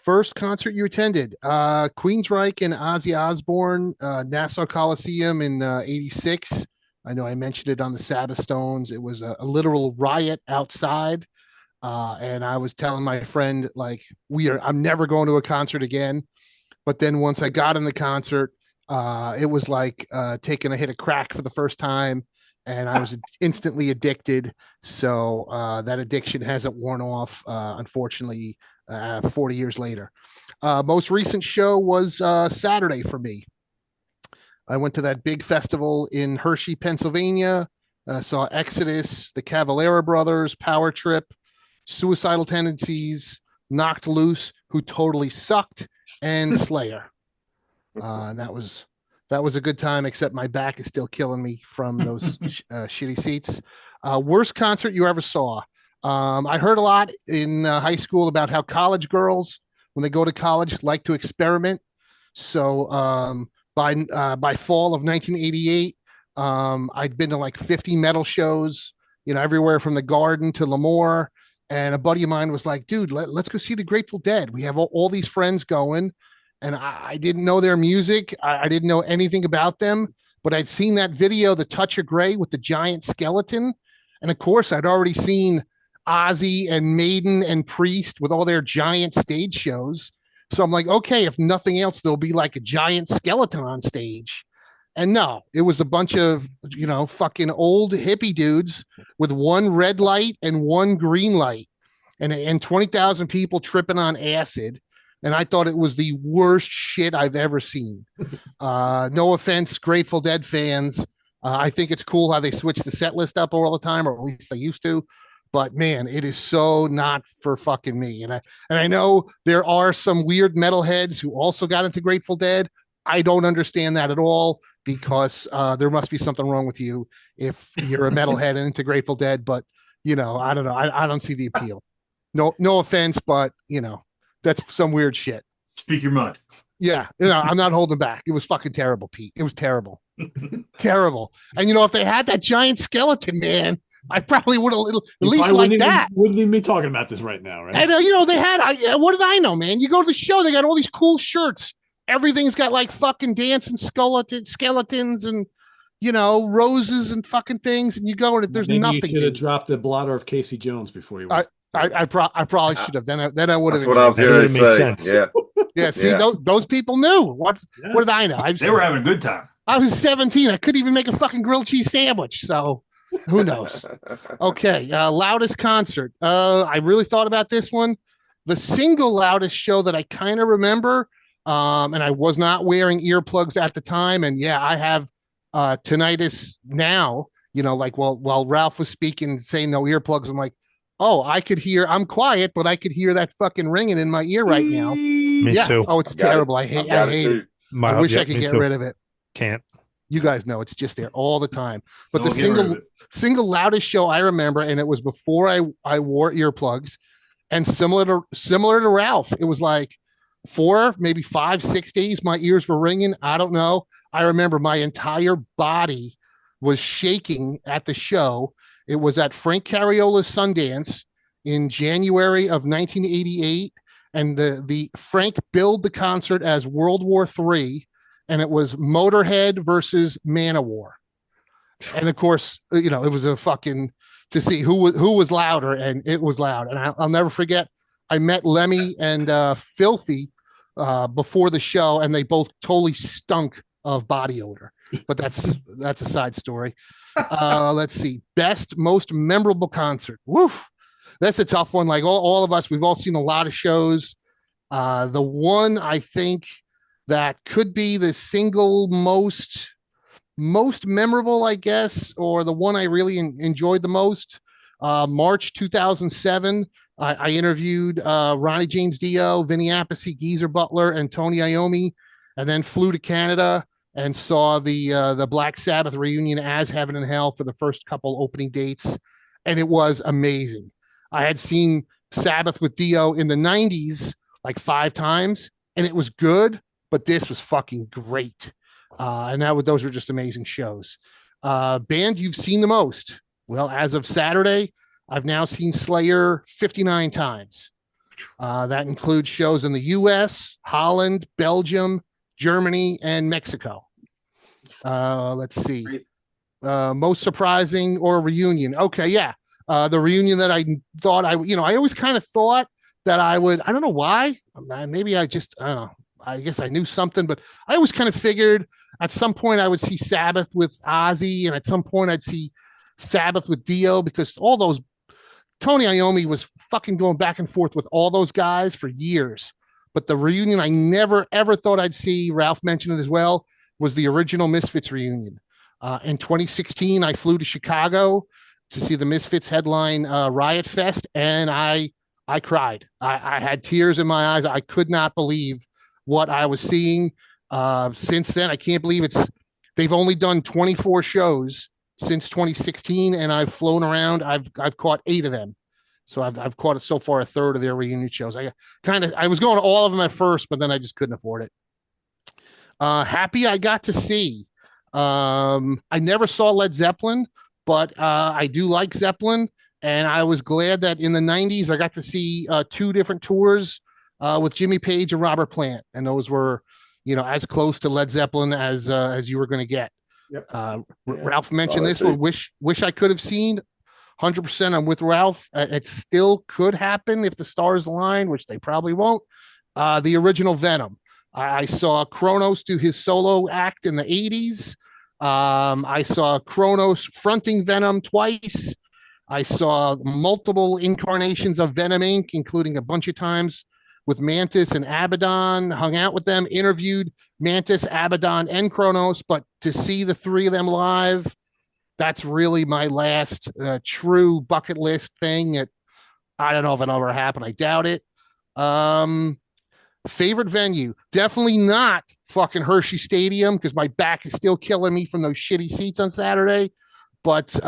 First concert you attended, Queensryche and Ozzy Osbourne, Nassau Coliseum in '86. I know I mentioned it on the Sabbath Stones. It was a literal riot outside. And I was telling my friend, like, I'm never going to a concert again. But then once I got in the concert, it was like taking a hit of crack for the first time. And I was instantly addicted. So that addiction hasn't worn off, unfortunately, 40 years later. Most recent show was Saturday for me. I went to that big festival in Hershey, Pennsylvania. Saw Exodus, the Cavalera Brothers, Power Trip, Suicidal Tendencies, Knocked Loose, who totally sucked, and Slayer. And that was a good time, except my back is still killing me from those shitty seats. Worst concert you ever saw? I heard a lot in high school about how college girls, when they go to college, like to experiment. So by fall of 1988, I'd been to like 50 metal shows, everywhere from the Garden to Lemoore. And a buddy of mine was like, dude, let's go see the Grateful Dead. We have all these friends going. And I didn't know their music. I didn't know anything about them, but I'd seen that video, The Touch of Grey, with the giant skeleton. And of course, I'd already seen Ozzy and Maiden and Priest with all their giant stage shows. So I'm like, okay, if nothing else, there'll be like a giant skeleton on stage. And no, it was a bunch of, fucking old hippie dudes with one red light and one green light and 20,000 people tripping on acid. And I thought it was the worst shit I've ever seen. No offense, Grateful Dead fans. I think it's cool how they switch the set list up all the time, or at least they used to. but man, it is so not for fucking me. And I know there are some weird metalheads who also got into Grateful Dead. I don't understand that at all because there must be something wrong with you if you're a metalhead and into Grateful Dead. But I don't know. I don't see the appeal. No offense, but that's some weird shit. Speak your mind. Yeah, I'm not holding back. It was fucking terrible, Pete. It was terrible, terrible. And if they had that giant skeleton, man, I probably would have at least like that. Wouldn't even be talking about this right now, right? And they had. What did I know, man? You go to the show, they got all these cool shirts. Everything's got like fucking dancing skeletons and roses and fucking things. And you go and there's Maybe nothing. You should have dropped the blotter of Casey Jones before you went. I probably should have. Then I would have. That's what I was going to say. Sense. Yeah. Yeah. See, those people knew. What did I know? They were having a good time. I was 17. I couldn't even make a fucking grilled cheese sandwich. So who knows? Okay. Loudest concert. I really thought about this one. The single loudest show that I kind of remember, and I was not wearing earplugs at the time. And yeah, I have tinnitus now, like while Ralph was speaking, saying no earplugs, I'm like, oh, I'm quiet, but I could hear that fucking ringing in my ear right now. Me too. Oh, it's terrible. I hate it. I wish I could get rid of it. Can't. You guys know it's just there all the time. But the single loudest show I remember, and it was before I wore earplugs, and similar to Ralph, it was like 4, maybe 5, 6 days my ears were ringing. I don't know. I remember my entire body was shaking at the show. It was at Frank Cariola's Sundance in January of 1988, and the Frank billed the concert as World War III, and it was Motorhead versus Manowar. And of course, it was a fucking to see who was louder, and it was loud. And I'll never forget. I met Lemmy and Filthy before the show, and they both totally stunk of body odor. But that's a side story. Let's see. Best, most memorable concert. Woof. That's a tough one. Like all of us, we've all seen a lot of shows. The one I think that could be the single most memorable, I guess, or the one I really enjoyed the most. March 2007, I interviewed Ronnie James Dio, Vinny Appice, Geezer Butler, and Tony Iommi, and then flew to Canada and saw the Black Sabbath reunion as Heaven and Hell for the first couple opening dates, and it was amazing. I had seen Sabbath with Dio in the 90s like 5 times, and it was good, but this was fucking great. And those were just amazing shows. Band you've seen the most? Well, as of Saturday, I've now seen Slayer 59 times. That includes shows in the U.S., Holland, Belgium, Germany, and Mexico. Let's see. Most surprising or reunion? Okay, yeah. The reunion that I thought I always kind of thought that I would. I don't know why. Maybe I don't know. I guess I knew something, but I always kind of figured at some point I would see Sabbath with Ozzy, and at some point I'd see Sabbath with Dio, because all those Tony Iommi was fucking going back and forth with all those guys for years. But the reunion I never ever thought I'd see, Ralph mentioned it as well, was the original Misfits reunion. In 2016, I flew to Chicago to see the Misfits headline Riot Fest, and I cried. I had tears in my eyes. I could not believe what I was seeing. Since then, I can't believe they've only done 24 shows since 2016, and I've flown around. I've caught 8 of them. So I've caught so far a third of their reunion shows. I was going to all of them at first, but then I just couldn't afford it. Happy I got to see. I never saw Led Zeppelin, but I do like Zeppelin, and I was glad that in the 90s I got to see 2 different tours with Jimmy Page and Robert Plant, and those were, as close to Led Zeppelin as you were going to get. Yep. Ralph mentioned this one. Wish I could have seen. 100%. I'm with Ralph. It still could happen if the stars align, which they probably won't. The original Venom. I saw Kronos do his solo act in the 80s. I saw Kronos fronting Venom twice. I saw multiple incarnations of Venom Inc., including a bunch of times with Mantis and Abaddon, hung out with them, interviewed Mantis, Abaddon, and Kronos. But to see the 3 of them live, that's really my last true bucket list thing. That I don't know if it'll ever happen. I doubt it. Um, Favorite venue? Definitely not fucking Hershey Stadium because my back is still killing me from those shitty seats on Saturday. But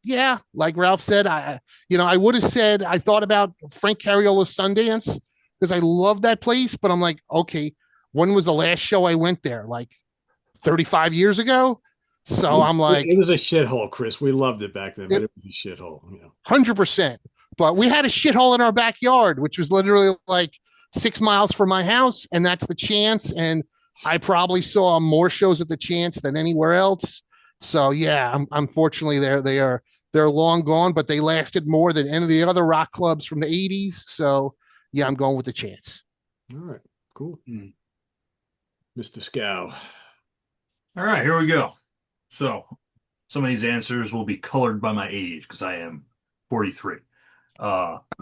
yeah, like Ralph said, I would have said I thought about Frank Cariola's Sundance because I love that place. But I'm like, okay, when was the last show I went there? Like 35 years ago. So I'm like, it was a shithole, Chris. We loved it back then, but it was a shithole. 100%. But we had a shithole in our backyard, which was literally like 6 miles from my house, and that's the Chance. And I probably saw more shows at the Chance than anywhere else. So yeah, unfortunately, they're long gone, but they lasted more than any of the other rock clubs from the '80s. So yeah, I'm going with the Chance. All right, cool. Mr. Skow. All right, here we go. So some of these answers will be colored by my age because I am 43.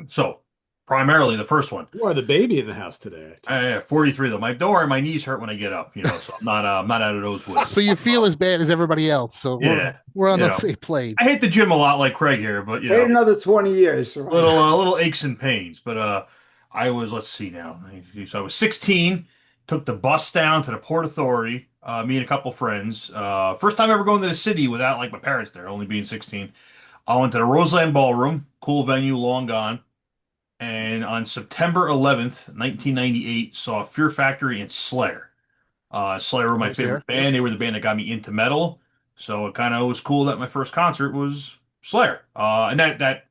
So primarily the first one. You are the baby in the house today. 43 though. Don't worry, my knees hurt when I get up, so I'm not out of those woods. So you feel as bad as everybody else. So Yeah, we're on the same plane. I hate the gym a lot like Craig here, but Wait another 20 years. Right? little aches and pains. But I was, let's see now. So I was 16, took the bus down to the Port Authority, me and a couple friends. First time ever going to the city without like my parents there, only being 16. I went to the Roseland Ballroom, cool venue, long gone. And on September 11th, 1998, saw Fear Factory and Slayer. Slayer were my favorite band. They were the band that got me into metal. So it kind of was cool that my first concert was Slayer. And that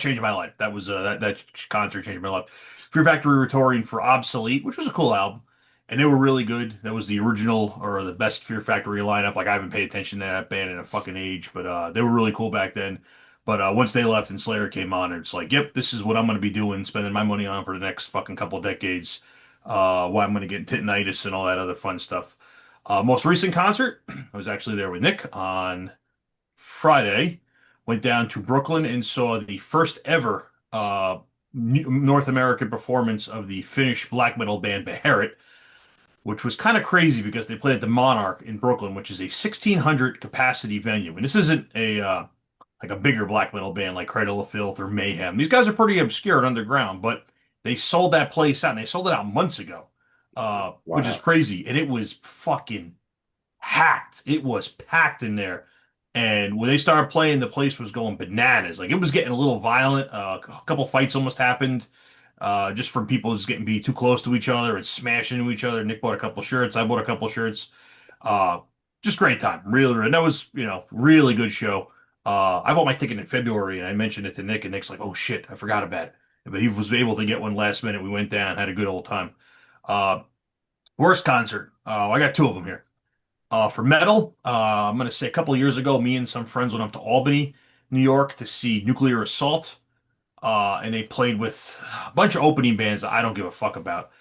changed my life. That was that concert changed my life. Fear Factory were touring for Obsolete, which was a cool album. And they were really good. That was the original or the best Fear Factory lineup. Like I haven't paid attention to that band in a fucking age, but they were really cool back then. But once they left and Slayer came on, it's like, yep, this is what I'm going to be doing, spending my money on for the next fucking couple of decades. Why I'm going to get titanitis and all that other fun stuff. Most recent concert, I was actually there with Nick on Friday. Went down to Brooklyn and saw the first ever North American performance of the Finnish black metal band Beherit, which was kind of crazy because they played at the Monarch in Brooklyn, which is a 1,600 capacity venue. And this isn't a like a bigger black metal band like Cradle of Filth or Mayhem. These guys are pretty obscure and underground, but they sold that place out, and they sold it out months ago, which is crazy. And it was fucking packed. It was packed in there. And when they started playing, the place was going bananas. Like it was getting a little violent. A couple fights almost happened, just from people just be too close to each other and smashing into each other. Nick bought a couple shirts. I bought a couple shirts. Just great time. Really, and that was, really good show. I bought my ticket in February and I mentioned it to Nick, and Nick's like, "Oh shit, I forgot about it." But he was able to get one last minute. We went down, had a good old time. Worst concert. I got two of them here. For metal, I'm going to say a couple of years ago, me and some friends went up to Albany, New York to see Nuclear Assault. And they played with a bunch of opening bands that I don't give a fuck about.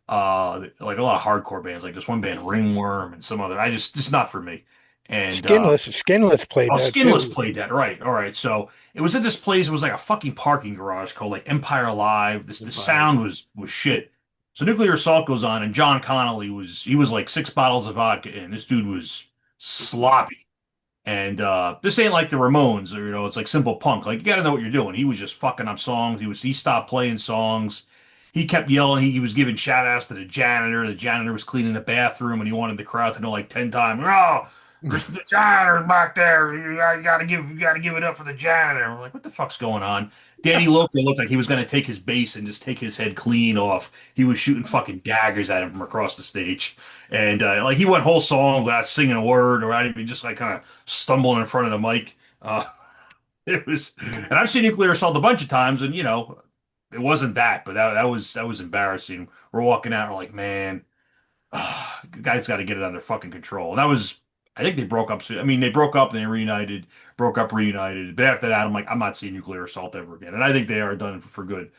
Like a lot of hardcore bands, like this one band, Ringworm, and some other. Just not for me. And Skinless played that Skinless too. played that, right? All right. So it was at this place. It was like a fucking parking garage called like Empire Live. The sound was shit. So Nuclear Assault goes on, and John Connolly was like 6 bottles of vodka, and this dude was sloppy. And this ain't like the Ramones, or it's like simple punk. Like you got to know what you're doing. He was just fucking up songs. He stopped playing songs. He kept yelling. He was giving shout outs to the janitor. The janitor was cleaning the bathroom, and he wanted the crowd to know like 10 times, "Oh, there's the janitor's back there. You gotta give it up for the janitor." We're like, what the fuck's going on? Danny Loker looked like he was gonna take his bass and just take his head clean off. He was shooting fucking daggers at him from across the stage, and like he went whole song without singing a word or not even just like kind of stumbling in front of the mic. It was, and I've seen Nuclear Assault a bunch of times, and it wasn't that, but that was embarrassing. We're walking out, we're like, man, the guys got to get it under fucking control. And that was, I think they broke up. I mean, they broke up, then they reunited, broke up, reunited. But after that, I'm like, I'm not seeing Nuclear Assault ever again. And I think they are done for good.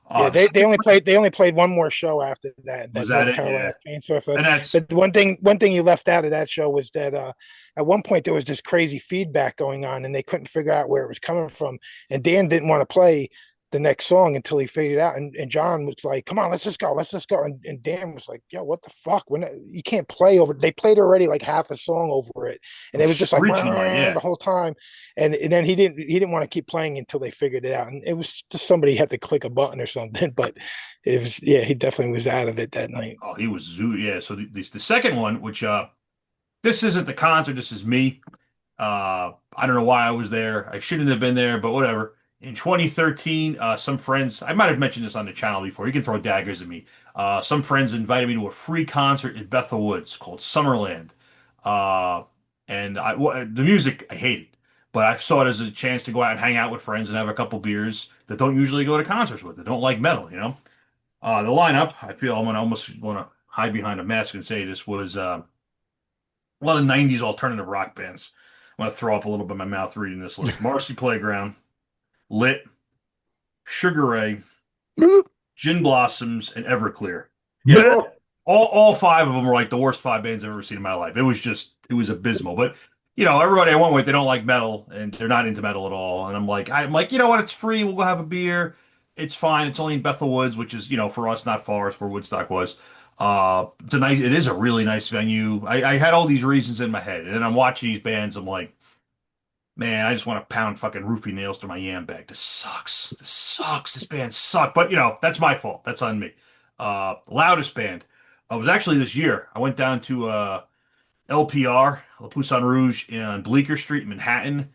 Yeah, they only played one more show after that. Was that North it? Carolina Yeah. And that's but one thing you left out of that show was that at one point there was this crazy feedback going on, and they couldn't figure out where it was coming from. And Dan didn't want to play the next song until he faded out. And John was like, "Come on, let's just go, let's just go." And Dan was like, "Yo, what the fuck? You can't play over." They played already like half a song over it, and it was just like Screeching like, yeah. the whole time. And then he didn't want to keep playing until they figured it out. And it was just somebody had to click a button or something. But it was he definitely was out of it that night. Oh, he was zoo. Yeah. So the second one, which this isn't the concert. This is me. I don't know why I was there. I shouldn't have been there, but whatever. In 2013, some friends, I might have mentioned this on the channel before. You can throw daggers at me. Some friends invited me to a free concert in Bethel Woods called Summerland. Uh, and the music, I hated, but I saw it as a chance to go out and hang out with friends and have a couple beers that don't usually go to concerts with, that don't like metal, you know? The lineup, I feel I'm gonna almost want to hide behind a mask and say this was a lot of 90s alternative rock bands. I'm going to throw up a little bit in my mouth reading this list. Marcy Playground, Lit, Sugar Ray, Gin Blossoms, and Everclear. Yeah, all five of them were like the worst five bands I've ever seen in my life. It was abysmal. But everybody I went with, they don't like metal and they're not into metal at all. And I'm like, you know what? It's free. We'll go have a beer. It's fine. It's only in Bethel Woods, which is, for us, not far. It's where Woodstock was. It is a really nice venue. I had all these reasons in my head, and then I'm watching these bands. I'm like, man, I just want to pound fucking roofie nails to my yam bag. This sucks. This sucks. This band sucks. But that's my fault. That's on me. Loudest band. It was actually this year. I went down to LPR, La Poussin Rouge, in Bleecker Street, Manhattan,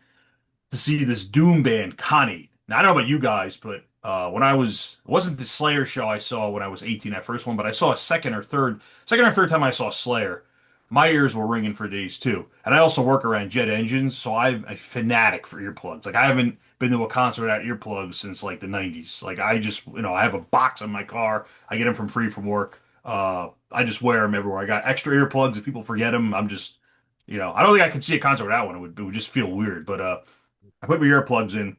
to see this doom band, Connie. Now I don't know about you guys, but it wasn't the Slayer show I saw when I was 18, that first one, but I saw a second or third time I saw Slayer. My ears were ringing for days too. And I also work around jet engines, so I'm a fanatic for earplugs. Like I haven't been to a concert without earplugs since like the 90s. Like I just, I have a box in my car. I get them from free from work. I just wear them everywhere. I got extra earplugs. If people forget them, I'm just, I don't think I could see a concert without one. It would just feel weird. But I put my earplugs in,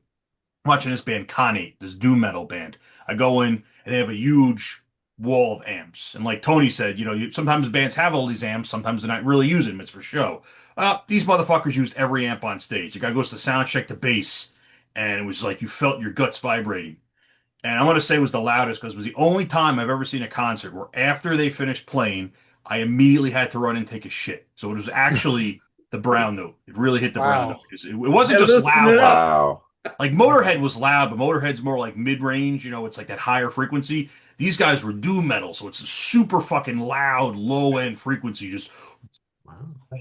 watching this band Connie, this doom metal band. I go in and they have a huge wall of amps. And like Tony said, sometimes bands have all these amps, sometimes they're not really using them. It's for show. These motherfuckers used every amp on stage. The guy goes to sound check the bass, and it was like you felt your guts vibrating. And I want to say it was the loudest because it was the only time I've ever seen a concert where after they finished playing, I immediately had to run and take a shit. So it was actually the brown note. It really hit the brown note because it wasn't just loud. Wow. Like Motorhead was loud, but Motorhead's more like mid-range, it's like that higher frequency. These guys were doom metal, so it's a super fucking loud, low-end frequency, just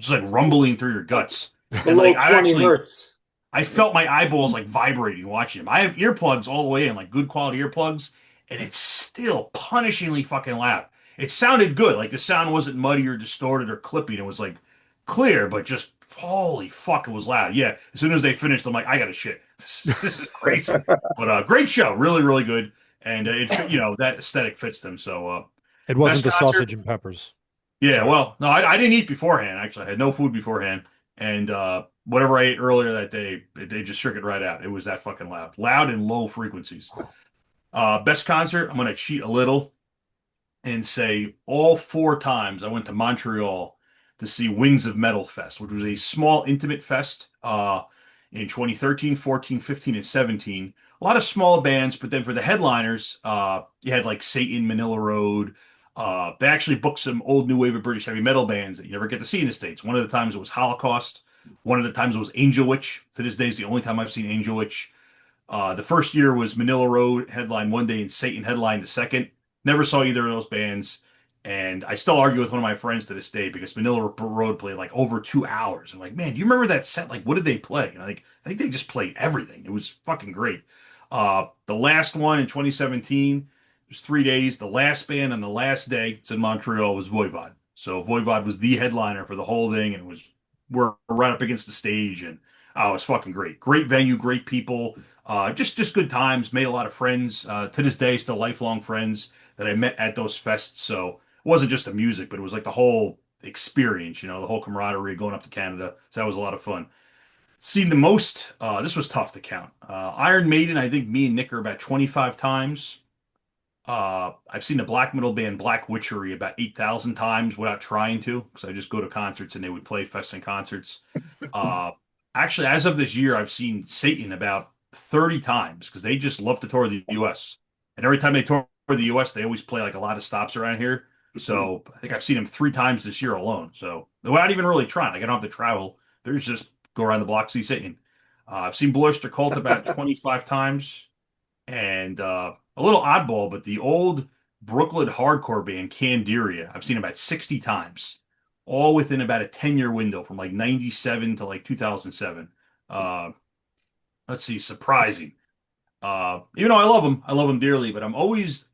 like rumbling through your guts. And like hertz. I felt my eyeballs like vibrating watching them. I have earplugs all the way in, like good quality earplugs, and it's still punishingly fucking loud. It sounded good, like the sound wasn't muddy or distorted or clipping. It was like clear, but just holy fuck, it was loud. Yeah, as soon as they finished, I'm like, I gotta shit. This is crazy. But great show, really, really good, and that aesthetic fits them. So it wasn't the best concert? sausage and peppers. Yeah, Sorry. well, no, I didn't eat beforehand. Actually, I had no food beforehand, and whatever I ate earlier that day, they just shook it right out. It was that fucking loud and low frequencies. Best concert, I'm gonna cheat a little and say all four times I went to Montreal to see Wings of Metal Fest, which was a small, intimate fest in 2013, 14, 15, and 17. A lot of small bands, but then for the headliners, you had like Satan, Manila Road. They actually booked some old new wave of British heavy metal bands that you never get to see in the States. One of the times it was Holocaust. One of the times it was Angel Witch. To this day is the only time I've seen Angel Witch. The first year was Manila Road headline one day and Satan headline the second. Never saw either of those bands. And I still argue with one of my friends to this day because Manila Road played like over 2 hours. I'm like, man, do you remember that set? Like, what did they play? And I think they just played everything. It was fucking great. The last one in 2017, it was 3 days. The last band on the last day, it's in Montreal, was Voivod. So Voivod was the headliner for the whole thing, and we're right up against the stage, and it was fucking great. Great venue, great people, just good times. Made a lot of friends. To this day, still lifelong friends that I met at those fests. So it wasn't just the music, but it was like the whole experience, the whole camaraderie going up to Canada. So that was a lot of fun. Seen the most, this was tough to count. Iron Maiden, I think me and Nick are about 25 times. I've seen the black metal band Black Witchery about 8,000 times without trying to, because I just go to concerts and they would play fests and concerts. Actually, as of this year, I've seen Satan about 30 times because they just love to tour the US. And every time they tour the US, they always play like a lot of stops around here. So I think I've seen them 3 times this year alone. So without even really trying, like I don't have to travel. There's just go around the block, see Satan. I've seen Blue Oyster Cult about 25 times. And a little oddball, but the old Brooklyn hardcore band Candiria, I've seen about 60 times, all within about a 10-year window from like 97 to like 2007. Uh, let's see, surprising. Even though I love them dearly, but I'm always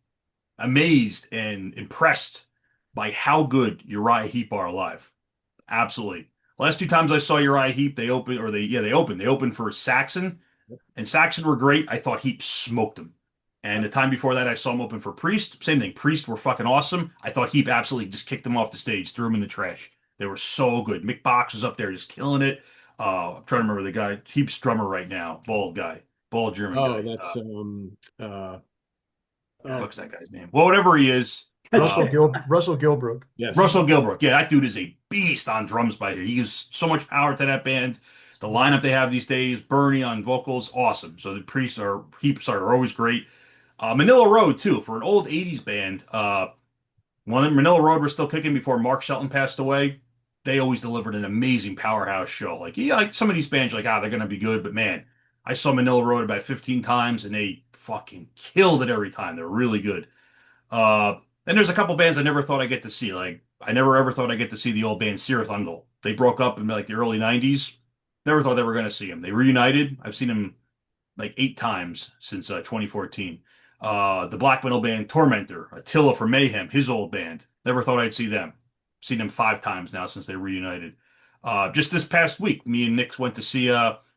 amazed and impressed by how good Uriah Heep are live. Absolutely. Last 2 times I saw Uriah Heep, they opened, or they opened. They opened for Saxon, and Saxon were great. I thought Heap smoked them. And the time before that, I saw him open for Priest. Same thing. Priest were fucking awesome. I thought Heap absolutely just kicked them off the stage, threw them in the trash. They were so good. Mick Box was up there just killing it. I'm trying to remember the guy, Heap's drummer right now, bald guy, bald German Oh, guy. that's What's that guy's name? Well, whatever he is. Russell Gilbrook. yes. Russell Gilbrook. Yeah, that dude is a beast on drums by here. He gives so much power to that band. The lineup they have these days, Bernie on vocals, awesome. So the Priests are Heaps are always great. Manila Road too, for an old '80s band. When Manila Road were still kicking before Mark Shelton passed away, they always delivered an amazing powerhouse show. Like yeah, like some of these bands, you're like they're gonna be good, but man, I saw Manila Road about 15 times and they fucking killed it every time. They're really good. Uh, and there's a couple bands I never thought I'd get to see. Like I never ever thought I'd get to see the old band Cirith Ungol. They broke up in like the early '90s. Never thought they were going to see them. They reunited. I've seen them like 8 times since 2014. The black metal band Tormentor, Attila from Mayhem, his old band. Never thought I'd see them. Seen them 5 times now since they reunited. Just this past week, me and Nick went to see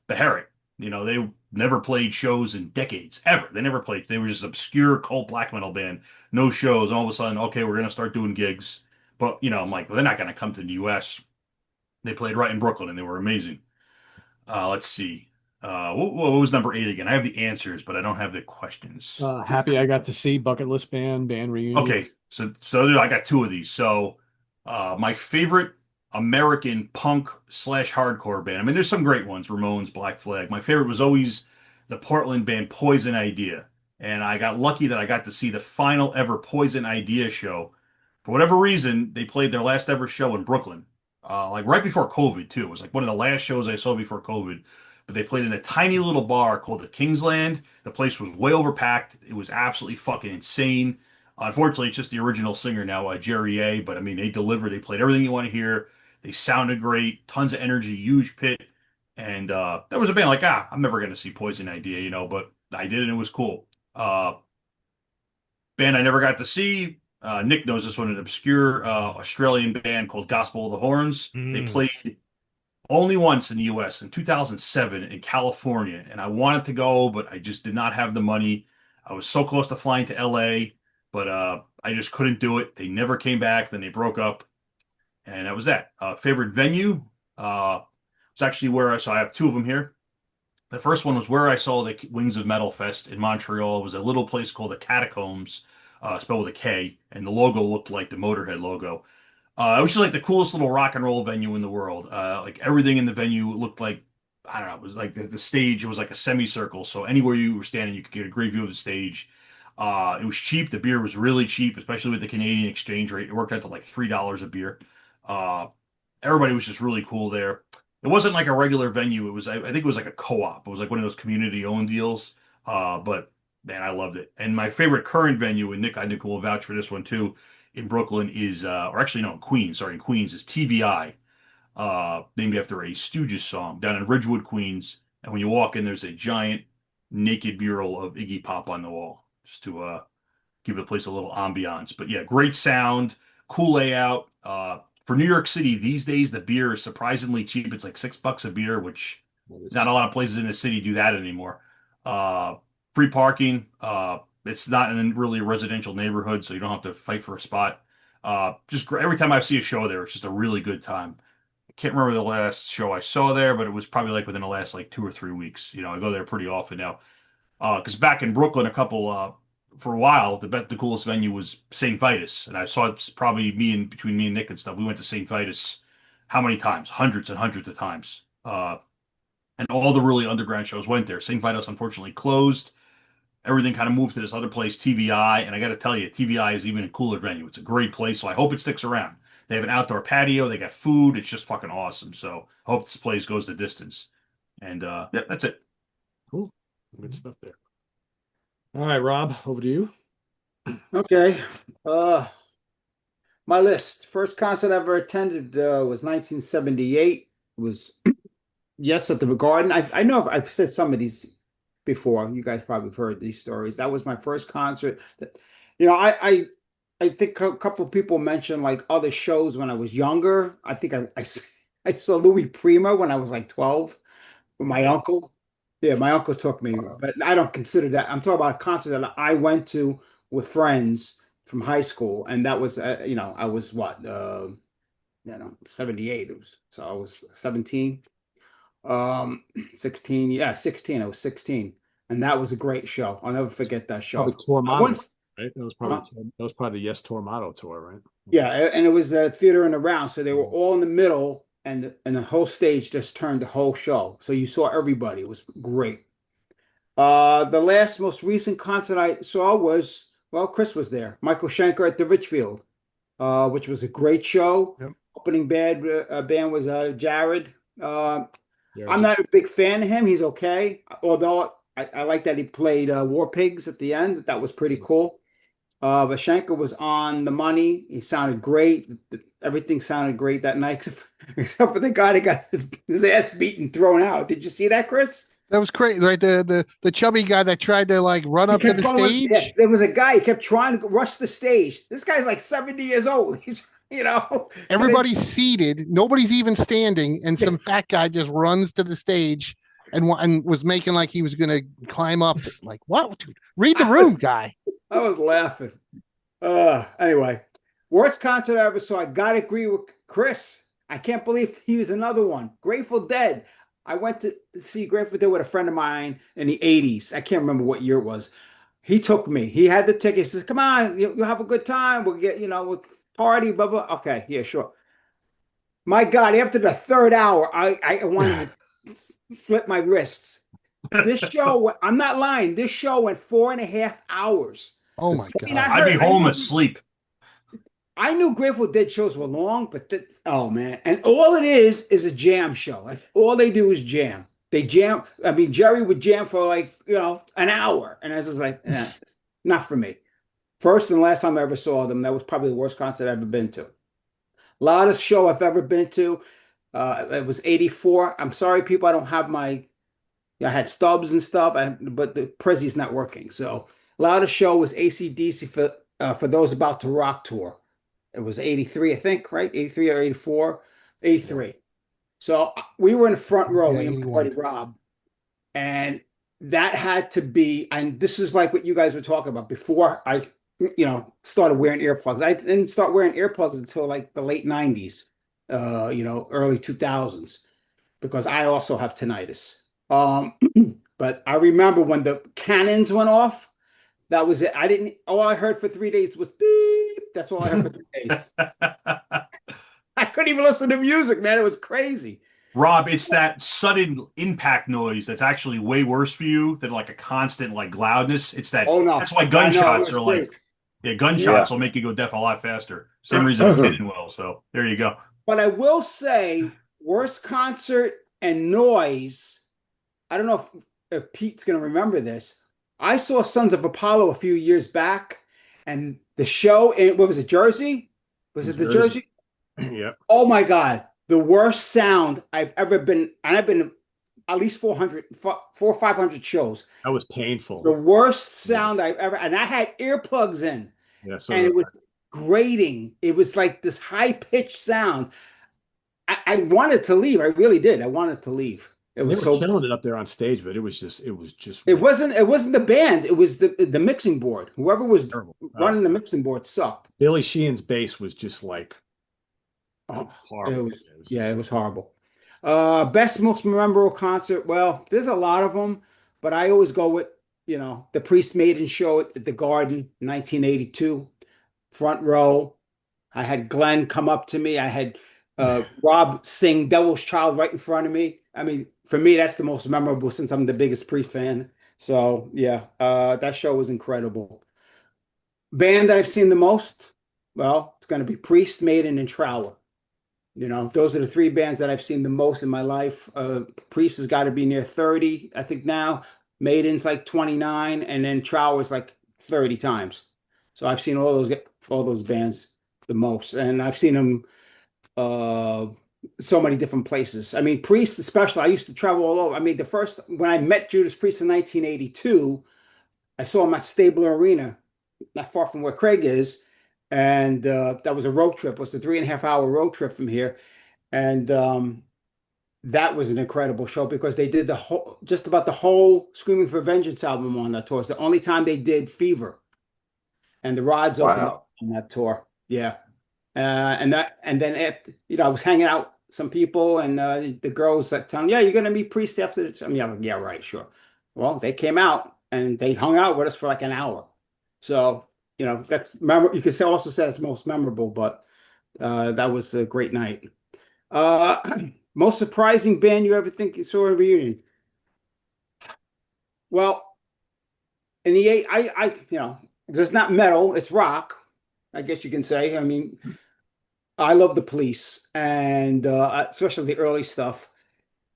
Beharit. You know, they never played shows in decades, ever. They never played. They were just obscure cult black metal band, no shows. And all of a sudden, okay, we're going to start doing gigs. But, you know, I'm like, well, they're not going to come to the US. They played right in Brooklyn and they were amazing. Let's see. What was number 8 again? I have the answers, but I don't have the questions. Happy I got to see Bucket List Band reunion. Okay, so I got 2 of these. So, my favorite American punk slash hardcore band. I mean, there's some great ones, Ramones, Black Flag. My favorite was always the Portland band Poison Idea, and I got lucky that I got to see the final ever Poison Idea show. For whatever reason, they played their last ever show in Brooklyn, like right before COVID too. It was like one of the last shows I saw before COVID. But they played in a tiny little bar called the Kingsland. The place was way overpacked. It was absolutely fucking insane. Unfortunately, it's just the original singer now, Jerry A. But I mean, they delivered. They played everything you want to hear. They sounded great, tons of energy, huge pit. And there was a band like, I'm never going to see Poison Idea, you know, but I did and it was cool. Band I never got to see. Nick knows this one, an obscure Australian band called Gospel of the Horns. They played only once in the US in 2007 in California. And I wanted to go, but I just did not have the money. I was so close to flying to LA, but I just couldn't do it. They never came back. Then they broke up. And that was that. Favorite venue was actually so I have 2 of them here. The first one was where I saw the Wings of Metal Fest in Montreal. It was a little place called the Catacombs, spelled with a K, and the logo looked like the Motorhead logo. It was just like the coolest little rock and roll venue in the world. Like everything in the venue looked like, I don't know, it was like the stage, it was like a semicircle. So anywhere you were standing, you could get a great view of the stage. It was cheap. The beer was really cheap, especially with the Canadian exchange rate. It worked out to like $3 a beer. Uh, Everybody was just really cool there. It wasn't like a regular venue. It was, I think it was like a co-op. It was like one of those community-owned deals. But man, I loved it. And my favorite current venue, and Nick, I think will vouch for this one too, in Brooklyn is, or actually no, in Queens. Sorry, in Queens is TVI, named after a Stooges song down in Ridgewood, Queens. And when you walk in, there's a giant naked mural of Iggy Pop on the wall, just to give the place a little ambiance. But yeah, great sound, cool layout. For New York City these days, the beer is surprisingly cheap. It's like $6 a beer, which not a lot of places in the city do that anymore. Free parking. It's not in really a residential neighborhood, so you don't have to fight for a spot. Just every time I see a show there, it's just a really good time. I can't remember the last show I saw there, but it was probably like within the last like 2 or 3 weeks. You know, I go there pretty often now. Because back in Brooklyn, for a while, the coolest venue was St. Vitus, and I saw it's probably between me and Nick and stuff. We went to St. Vitus how many times? Hundreds and hundreds of times. and all the really underground shows went there. St. Vitus unfortunately closed. Everything kind of moved to this other place, TVI, and I got to tell you, TVI is even a cooler venue. It's a great place, so I hope it sticks around. They have an outdoor patio, they got food. It's just fucking awesome. So I hope this place goes the distance. And yeah, that's it. Cool. Good stuff there. All right, Rob, over to you. Okay. My list. First concert I ever attended was 1978. It was yes at the Garden. I know I've said some of these before. You guys probably have heard these stories. That was my first concert. You know, I think a couple of people mentioned like other shows when I was younger. I think I saw Louis Prima when I was like 12 with my uncle. Yeah, my uncle took me, but I don't consider that. I'm talking about a concert that I went to with friends from high school, and that was, I was what, 78. It was so I was 17, 16. Yeah, 16. I was 16, and that was a great show. I'll never forget that Probably show. Tour I Motto, once, right? huh? That was probably the Yes Tour Motto tour, right? Yeah, and it was a theater in the round, so they were all in the middle, and the whole stage just turned the whole show. So you saw everybody. It was great. The last most recent concert I saw was, well, Chris was there. Michael Schenker at the Richfield, which was a great show. Yep. Opening band was Jared. Yeah, I'm not a big fan of him. He's okay, although I like that he played War Pigs at the end. That was pretty cool. But Schenker was on the money. He sounded great. Everything sounded great that night, except for the guy that got his ass beaten, thrown out. Did you see that, Chris? That was crazy, right? The chubby guy that tried to like run He up to kept the going. stage. Yeah, there was a guy. He kept trying to rush the stage. This guy's like 70 years old. He's, and Everybody's seated, nobody's even standing, and some fat guy just runs to the stage and was making like he was going to climb up. Like, what? Dude, read the room, guy. I was laughing. Anyway, worst concert I ever saw. I gotta agree with Chris. I can't believe he was another one. Grateful Dead. I went to see Grateful Dead with a friend of mine in the 80s. I can't remember what year it was. He took me. He had the ticket. He says, "Come on, you'll have a good time. We'll get, we'll party, blah, blah." Okay, yeah, sure. My God, after the third hour, I wanted to slip my wrists. This show, I'm not lying. This show went 4.5 hours. Oh my I mean, I god. I'd be heard, home asleep. I knew Grateful Dead shows were long, but oh man, and all it is a jam show. Like, all they do is jam. They jam. I mean, Jerry would jam for like an hour, and I was just like, not for me. First and last time I ever saw them, that was probably the worst concert I've ever been to. Loudest show I've ever been to. It was 84. I'm sorry, people, I don't have my. I had stubs and stuff, but the Prezzy's not working. So loudest show was AC/DC for those about to rock tour. It was 83, I think, right? 83 or 84? 83. So we were in the front row, Yeah, me and my 81. buddy Rob. And that had to be, and this is like what you guys were talking about before I, started wearing earplugs. I didn't start wearing earplugs until like the late 90s, early 2000s, because I also have tinnitus. But I remember when the cannons went off, that was it. All I heard for 3 days was beep. That's all I heard for 3 days. I couldn't even listen to music, man. It was crazy. Rob, it's that sudden impact noise that's actually way worse for you than like a constant like loudness. It's that. Oh no, That's why I know, it gunshots was are crazy. like, yeah, gunshots will make you go deaf a lot faster. Same reason a cannon will. So there you go. But I will say, worst concert and noise. I don't know if Pete's going to remember this. I saw Sons of Apollo a few years back, and the show in, what was it, Jersey? Was it the Jersey? Yeah. Oh my God. The worst sound I've ever been, and I've been at least 400, 400 or 500 shows. That was painful. The worst sound I've ever, and I had earplugs in, Yeah. So and it was grating. It was like this high pitched sound. I wanted to leave. I really did. I wanted to leave. It they was were so. killing it up there on stage, but it was just It wasn't the band. It was the mixing board. Whoever was terrible. running the mixing board sucked. Billy Sheehan's bass was just like horrible. It was horrible. Best most memorable concert. Well, there's a lot of them, but I always go with the Priest Maiden show at the Garden, 1982, front row. I had Glenn come up to me. I had Rob sing Devil's Child right in front of me. I mean, for me, that's the most memorable since I'm the biggest Priest fan. So yeah, that show was incredible. Band that I've seen the most, well, it's going to be Priest, Maiden, and Trower. Those are the three bands that I've seen the most in my life. Priest has got to be near 30, I think now. Maiden's like 29, and then Trower's like 30 times. So I've seen all those bands the most, and I've seen them uh so many different places. I mean, Priest especially. I used to travel all over. I mean, the first when I met Judas Priest in 1982, I saw him at Stabler Arena, not far from where Craig is, and that was a road trip. It was a 3.5 hour road trip from here, and that was an incredible show because they did just about the whole Screaming for Vengeance album on that tour. It's the only time they did Fever, and the Rods opened Wow. up on that tour. Yeah. And then after, I was hanging out with some people, and the girls that telling, yeah, you're gonna meet Priest after the. I mean, yeah, right, sure. Well, they came out and they hung out with us for like an hour. So, that's you could also say it's most memorable, but that was a great night. Uh, most surprising band you ever think you saw at a reunion? Well, in the eight, there's not metal, it's rock, I guess you can say. I mean, I love the Police, and especially the early stuff.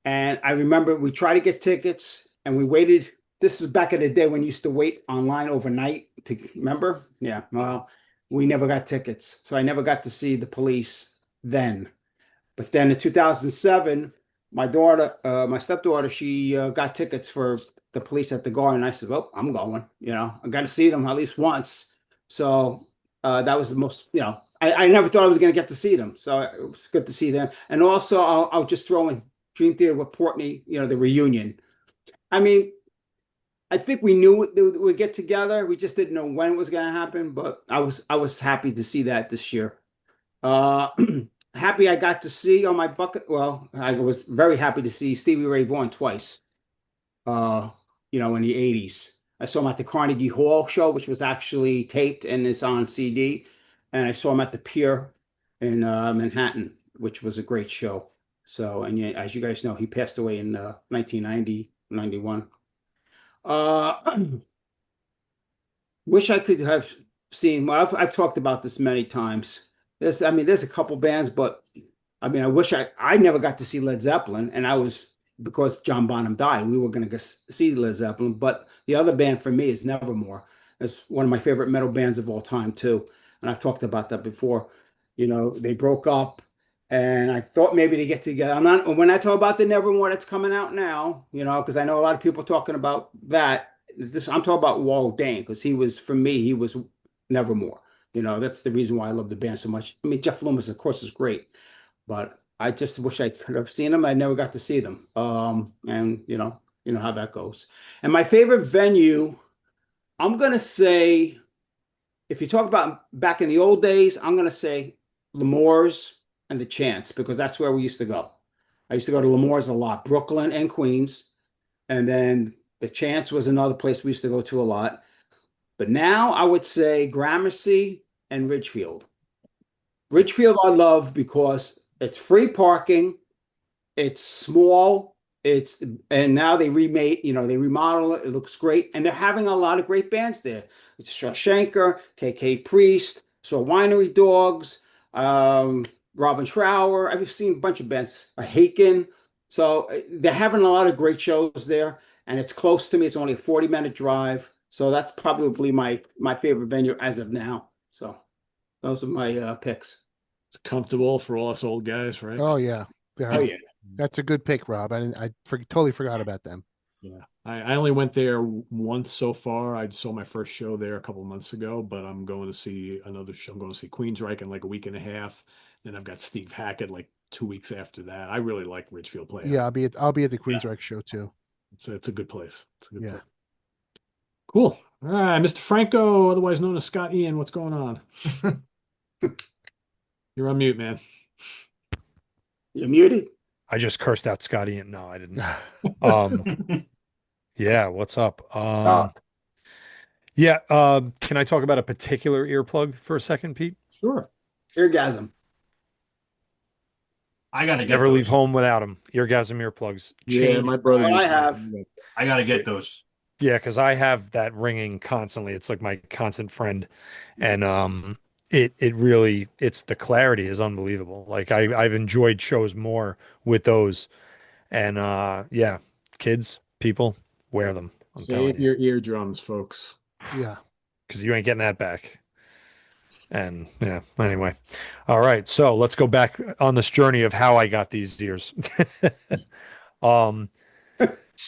And I remember we tried to get tickets, and we waited. This is back in the day when you used to wait online overnight to remember. Yeah, well, we never got tickets, so I never got to see the Police then. But then in 2007, my stepdaughter, she got tickets for the Police at the Garden. And I said, "Well, I'm going. I got to see them at least once." So that was the most. I never thought I was going to get to see them, so it was good to see them. And also, I'll just throw in Dream Theater with Portney. The reunion. I mean, I think we knew they would get together. We just didn't know when it was going to happen. But I was happy to see that this year. Uh, happy I got to see on my bucket. Well, I was very happy to see Stevie Ray Vaughan twice. Uh, in the 80s. I saw him at the Carnegie Hall show, which was actually taped and is on CD. And I saw him at the Pier in Manhattan, which was a great show. So, and yeah, as you guys know, he passed away in 1990, 91. Uh, Wish I could have seen. Well, I've talked about this many times. There's a couple bands, but I mean, I wish I never got to see Led Zeppelin, and I was because John Bonham died. We were going to go see Led Zeppelin, but the other band for me is Nevermore. It's one of my favorite metal bands of all time too, and I've talked about that before. They broke up, and I thought maybe they get together. I'm not when I talk about the Nevermore that's coming out now, because I know a lot of people talking about that. I'm talking about Walt Dane because for me, he was Nevermore. That's the reason why I love the band so much. I mean, Jeff Loomis, of course, is great, but I just wish I could have seen them. I never got to see them. And you know how that goes. And my favorite venue, I'm gonna say, if you talk about back in the old days, I'm gonna say L'Amour's and the Chance because that's where we used to go. I used to go to L'Amour's a lot, Brooklyn and Queens, and then the Chance was another place we used to go to a lot. But now I would say Gramercy and Ridgefield. Ridgefield I love because it's free parking, it's small, and now they remade, they remodel it, it looks great, and they're having a lot of great bands there. It's Shawshanker, KK Priest, so Winery Dogs, Robin Trower. I've seen a bunch of bands, Haken. So they're having a lot of great shows there, and it's close to me. It's only a 40-minute drive. So that's probably my favorite venue as of now. So those are my picks. It's comfortable for all us old guys, right? Oh yeah, Oh yeah. yeah. That's a good pick, Rob. Totally forgot about them. Yeah. I only went there once so far. I saw my first show there a couple months ago, but I'm going to see another show. I'm going to see Queensryche in like a week and a half. Then I've got Steve Hackett like 2 weeks after that. I really like Ridgefield Playhouse. Yeah, I'll be at the Yeah. Queensryche show too. It's a good place. It's a good Yeah. place. Cool. All right, Mr. Franco, otherwise known as Scott Ian, what's going on? You're on mute, man. You're muted. I just cursed out Scotty and no, I didn't. Yeah, what's up? Yeah, can I talk about a particular earplug for a second, Pete? Sure. Orgasm. I gotta get Never leave those. home without them. Eargasm earplugs. Yeah, Changed my brother. What I used to have. do I gotta get those. Yeah, because I have that ringing constantly. It's like my constant friend, and it really it's the clarity is unbelievable. Like I've enjoyed shows more with those, and yeah, kids, people wear them. I'm telling Save you, your eardrums, folks. Yeah. because you ain't getting that back. And yeah, anyway, all right. So let's go back on this journey of how I got these ears. um,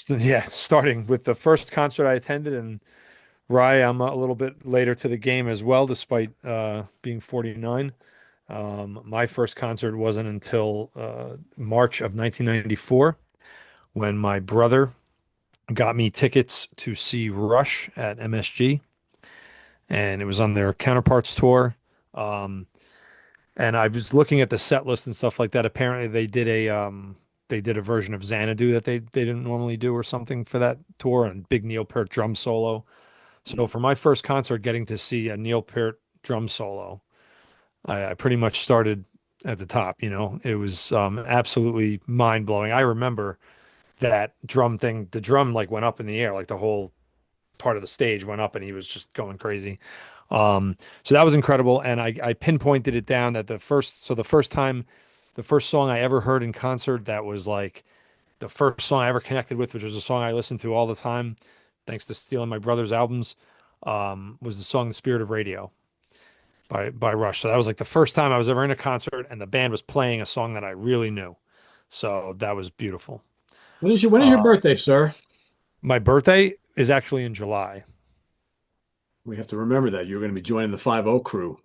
yeah, starting with the first concert I attended, and Rye, I'm a little bit later to the game as well, despite being 49. My first concert wasn't until March of 1994 when my brother got me tickets to see Rush at MSG, and it was on their Counterparts tour. Um, and I was looking at the set list and stuff like that. Apparently, they did a version of Xanadu that they didn't normally do or something for that tour, and big Neil Peart drum solo. So for my first concert, getting to see a Neil Peart drum solo, I pretty much started at the top. You know, it was absolutely mind blowing. I remember that drum thing. The drum like went up in the air, like the whole part of the stage went up, and he was just going crazy. So that was incredible, and I pinpointed it down that the first time, the first song I ever heard in concert that was like the first song I ever connected with, which was a song I listened to all the time, thanks to stealing my brother's albums, was the song "The Spirit of Radio" by Rush. So that was like the first time I was ever in a concert, and the band was playing a song that I really knew. So that was beautiful. When is your Uh, birthday, sir? my birthday is actually in July. We have to remember that you're going to be joining the 50 crew.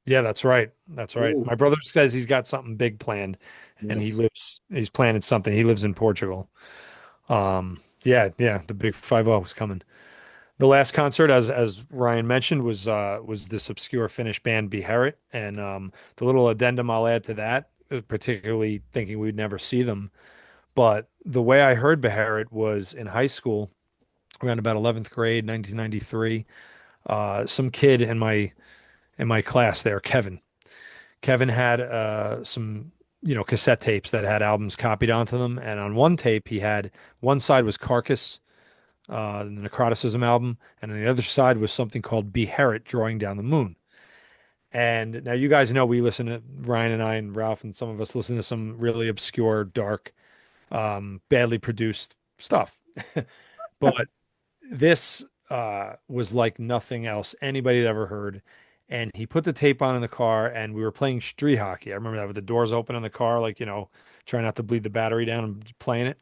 Yeah, that's right. That's right. Ooh. My brother says he's got something big planned, and Yes. he's planning something. He lives in Portugal. Yeah, the big 50 is coming. The last concert, as Ryan mentioned, was this obscure Finnish band Beherit, and the little addendum I'll add to that, particularly thinking we'd never see them, but the way I heard Beherit was in high school, around about 11th grade, 1993. Some kid in my class there, Kevin. Kevin had some cassette tapes that had albums copied onto them, and on one tape he had one side was Carcass, the Necroticism album, and on the other side was something called Beherit, Drawing Down the Moon. And now you guys know we listen to Ryan and I and Ralph and some of us listen to some really obscure, dark, badly produced stuff. But this was like nothing else anybody had ever heard. And he put the tape on in the car, and we were playing street hockey. I remember that with the doors open in the car, like, trying not to bleed the battery down and playing it.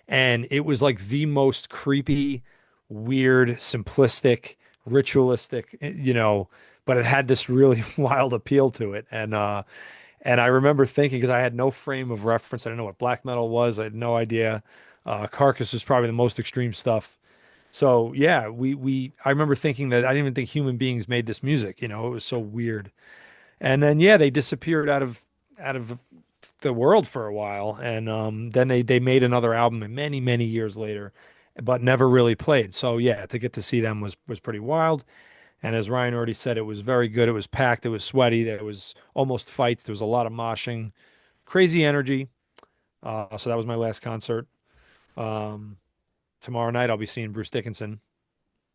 And it was like the most creepy, weird, simplistic, ritualistic, but it had this really wild appeal to it. And I remember thinking, because I had no frame of reference, I didn't know what black metal was, I had no idea. Carcass was probably the most extreme stuff. So yeah, I remember thinking that I didn't even think human beings made this music. It was so weird. And then yeah, they disappeared out of the world for a while, and then they made another album many many years later, but never really played. So yeah, to get to see them was pretty wild. And as Ryan already said, it was very good. It was packed. It was sweaty. There was almost fights. There was a lot of moshing, crazy energy. So that was my last concert. Um, Tomorrow night I'll be seeing Bruce Dickinson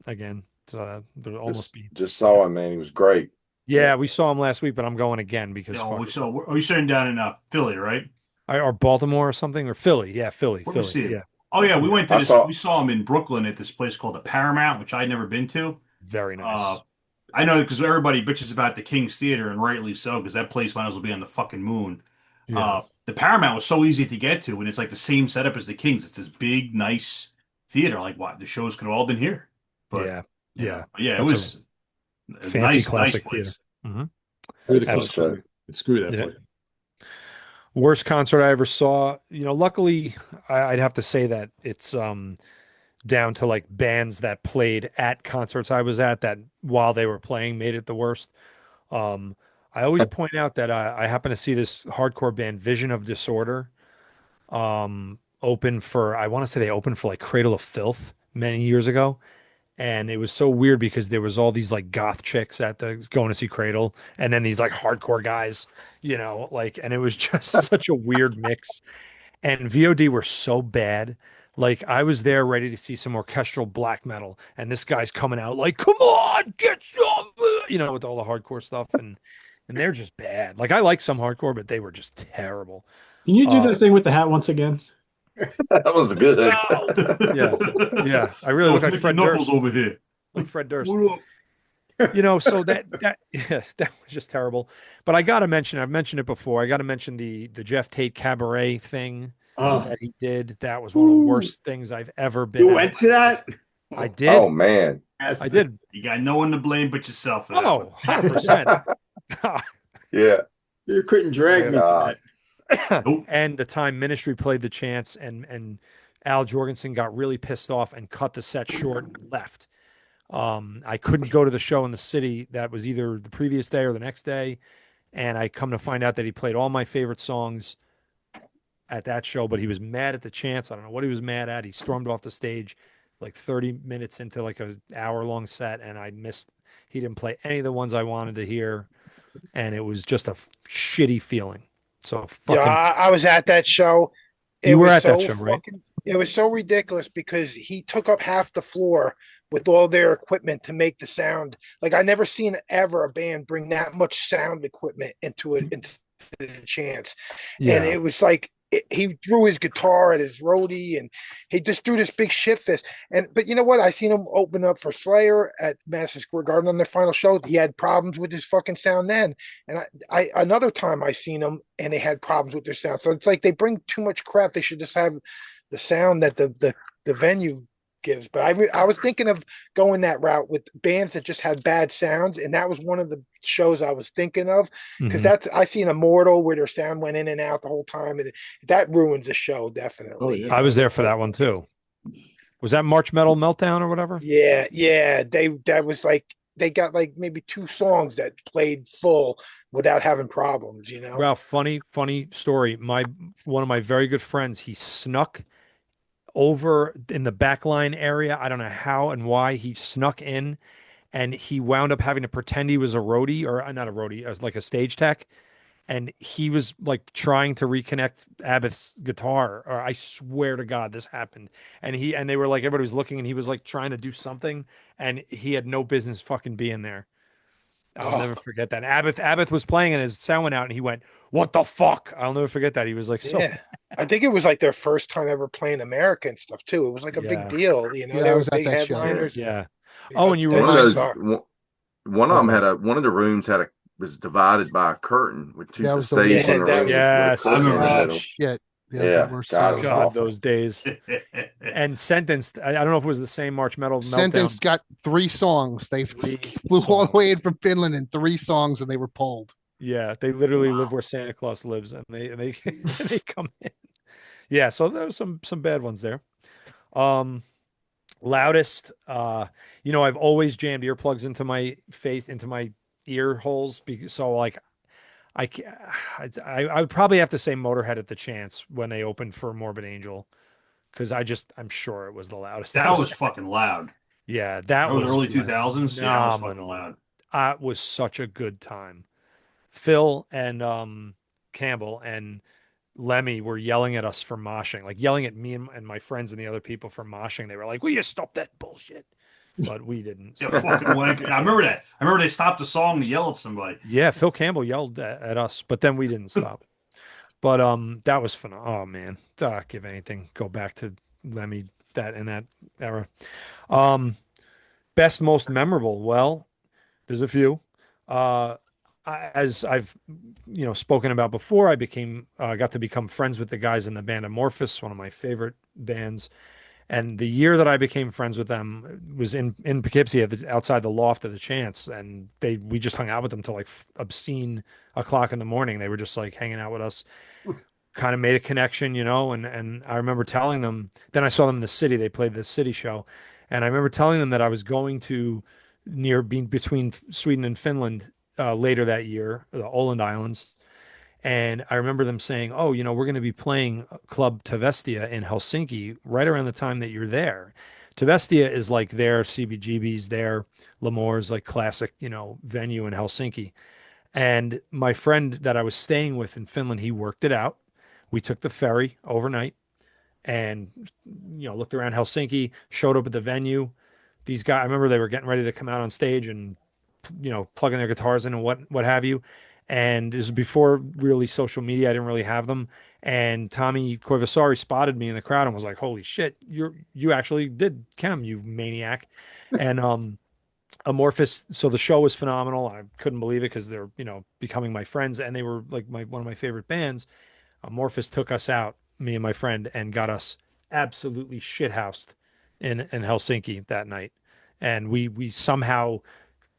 again. So there'll almost be. just saw him, man. He was great. Yeah, we saw him last week, but I'm going again because No, fuck it. are you sitting down in Philly, right? Or Baltimore or something or Philly. Yeah, Philly, Where we see Philly. him? Yeah, Oh yeah, we went to I this. saw. We saw him in Brooklyn at this place called the Paramount, which I'd never been to. very Uh, nice. I know because everybody bitches about the King's Theater, and rightly so, because that place might as well be on the fucking moon. Yeah, The Paramount was so easy to get to, and it's like the same setup as the King's. It's this big, nice theater. Like, what? The shows could have all been here. But yeah, yeah. yeah, it That's was a fancy nice classic theater. place. Hmm. Screw the Excellent Kings. show. Screw that Yeah. place. Worst concert I ever saw. Luckily, I'd have to say that it's down to like bands that played at concerts I was at that while they were playing made it the worst. Um, I always point out that I happen to see this hardcore band, Vision of Disorder, open for, I want to say they opened for like Cradle of Filth many years ago. And it was so weird because there was all these like goth chicks at the going to see Cradle, and then these like hardcore guys, like, and it was just such a weird mix. And VOD were so bad. Like I was there ready to see some orchestral black metal, and this guy's coming out like, "Come on, get some," with all the hardcore stuff, and they're just bad. Like I like some hardcore, but they were just terrible. Can you do Uh, that thing with the hat once again? That was good. yeah, yeah. I really Yo, look like Mickey Fred Knuckles Durst, over here. like Fred Durst. What up? So that yeah, that was just terrible. But I gotta mention, I've mentioned it before. I gotta mention the Jeff Tate cabaret thing Oh, that he did. That was one of the worst things I've ever been you at. went to that? I Oh did. man. I did. You got no one to blame but yourself for that Oh, one. 100%. Yeah. You couldn't drag me to God. that. Nope. And the time Ministry played the chance and Al Jorgensen got really pissed off and cut the set short and left. I couldn't go to the show in the city. That was either the previous day or the next day. And I come to find out that he played all my favorite songs at that show, but he was mad at the chance. I don't know what he was mad at. He stormed off the stage like 30 minutes into like an hour-long set, and he didn't play any of the ones I wanted to hear, and it was just a shitty feeling. So Yeah, fucking I was at that show. You were was at that so show, right? It was so ridiculous because he took up half the floor with all their equipment to make the sound. Like I never seen ever a band bring that much sound equipment into the chance. And Yeah. it was like he threw his guitar at his roadie and he just threw this big shit fist. But you know what? I seen him open up for Slayer at Madison Square Garden on their final show. He had problems with his fucking sound then. And I another time I seen them and they had problems with their sound. So it's like they bring too much crap. They should just have the sound that the venue gives. But I was thinking of going that route with bands that just had bad sounds, and that was one of the shows I was thinking of because Mhm. that's I seen Immortal where their sound went in and out the whole time, and that ruins the show definitely. Oh, yeah. I was there for that one too. Was that March Metal Meltdown or whatever? Yeah. That was like they got like maybe 2 songs that played full without having problems. Well, funny story. One of my very good friends, he snuck over in the backline area. I don't know how and why he snuck in, and he wound up having to pretend he was a roadie or not a roadie, like a stage tech. And he was like trying to reconnect Abbott's guitar, or I swear to God, this happened. And they were like, everybody was looking, and he was like trying to do something, and he had no business fucking being there. I'll never forget that. Abbott was playing, and his sound went out, and he went, "What the fuck?" I'll never forget that. He was like, "So Yeah. I think it was like their first time ever playing America and stuff too. It was like a Yeah. big deal, Yeah, they I were was at big that show. headliners. yeah." Oh, and you That One of were those, sucked. one of them one of the rooms was divided by a curtain with Yeah, it the was the stage Yeah, in the that room was- with a Yes. curtain in the I middle. Shit. Yeah, Yeah, the worst God, song. it was God, awful. those days. And Sentenced. I don't know if it was the same March Metal Sentence Meltdown. got 3 songs. They Three flew all the way in songs. from Finland in 3 songs, and they were pulled. Yeah, they literally live where Santa Claus lives, and they they come in. Yeah, so there was some bad ones there. Loudest, I've always jammed earplugs into my face, into my ear holes, because so like I ca- I would probably have to say Motorhead at the chance when they opened for Morbid Angel, because I'm sure it was the loudest. That was fucking loud. Yeah, That was early 2000s. Yeah, that was fucking phenomenal. loud. It was such a good time. Phil and Campbell and Lemmy were yelling at us for moshing, like yelling at me and my friends and the other people for moshing. They were like, "Will you stop that bullshit?" But we didn't. Yeah, fucking wank. I remember that. I remember they stopped the song to yell at somebody. Yeah, Phil Campbell yelled at us, but then we didn't stop. But that was fun. Oh man, give anything. Go back to Lemmy in that era. Best, most memorable. Well, there's a few. As I've spoken about before, I got to become friends with the guys in the band Amorphous, one of my favorite bands. And the year that I became friends with them was in Poughkeepsie outside the loft of the Chance, and we just hung out with them till like obscene o'clock in the morning. They were just like hanging out with us, kind of made a connection, and I remember telling them. Then I saw them in the city. They played the city show, and I remember telling them that I was going to between Sweden and Finland later that year, the Åland Islands. And I remember them saying, "Oh, we're going to be playing Club Tavestia in Helsinki right around the time that you're there. Tavestia is like their CBGB's, their L'Amour's like classic, venue in Helsinki. And my friend that I was staying with in Finland, he worked it out. We took the ferry overnight and looked around Helsinki, showed up at the venue. These guys, I remember they were getting ready to come out on stage and plugging their guitars in and what have you. And this was before really social media. I didn't really have them. And Tommy Koivasari spotted me in the crowd and was like, "Holy shit, you actually did Chem, you maniac!" And Amorphous. So the show was phenomenal. I couldn't believe it because they're becoming my friends and they were like one of my favorite bands. Amorphous took us out, me and my friend, and got us absolutely shithoused in Helsinki that night. And we somehow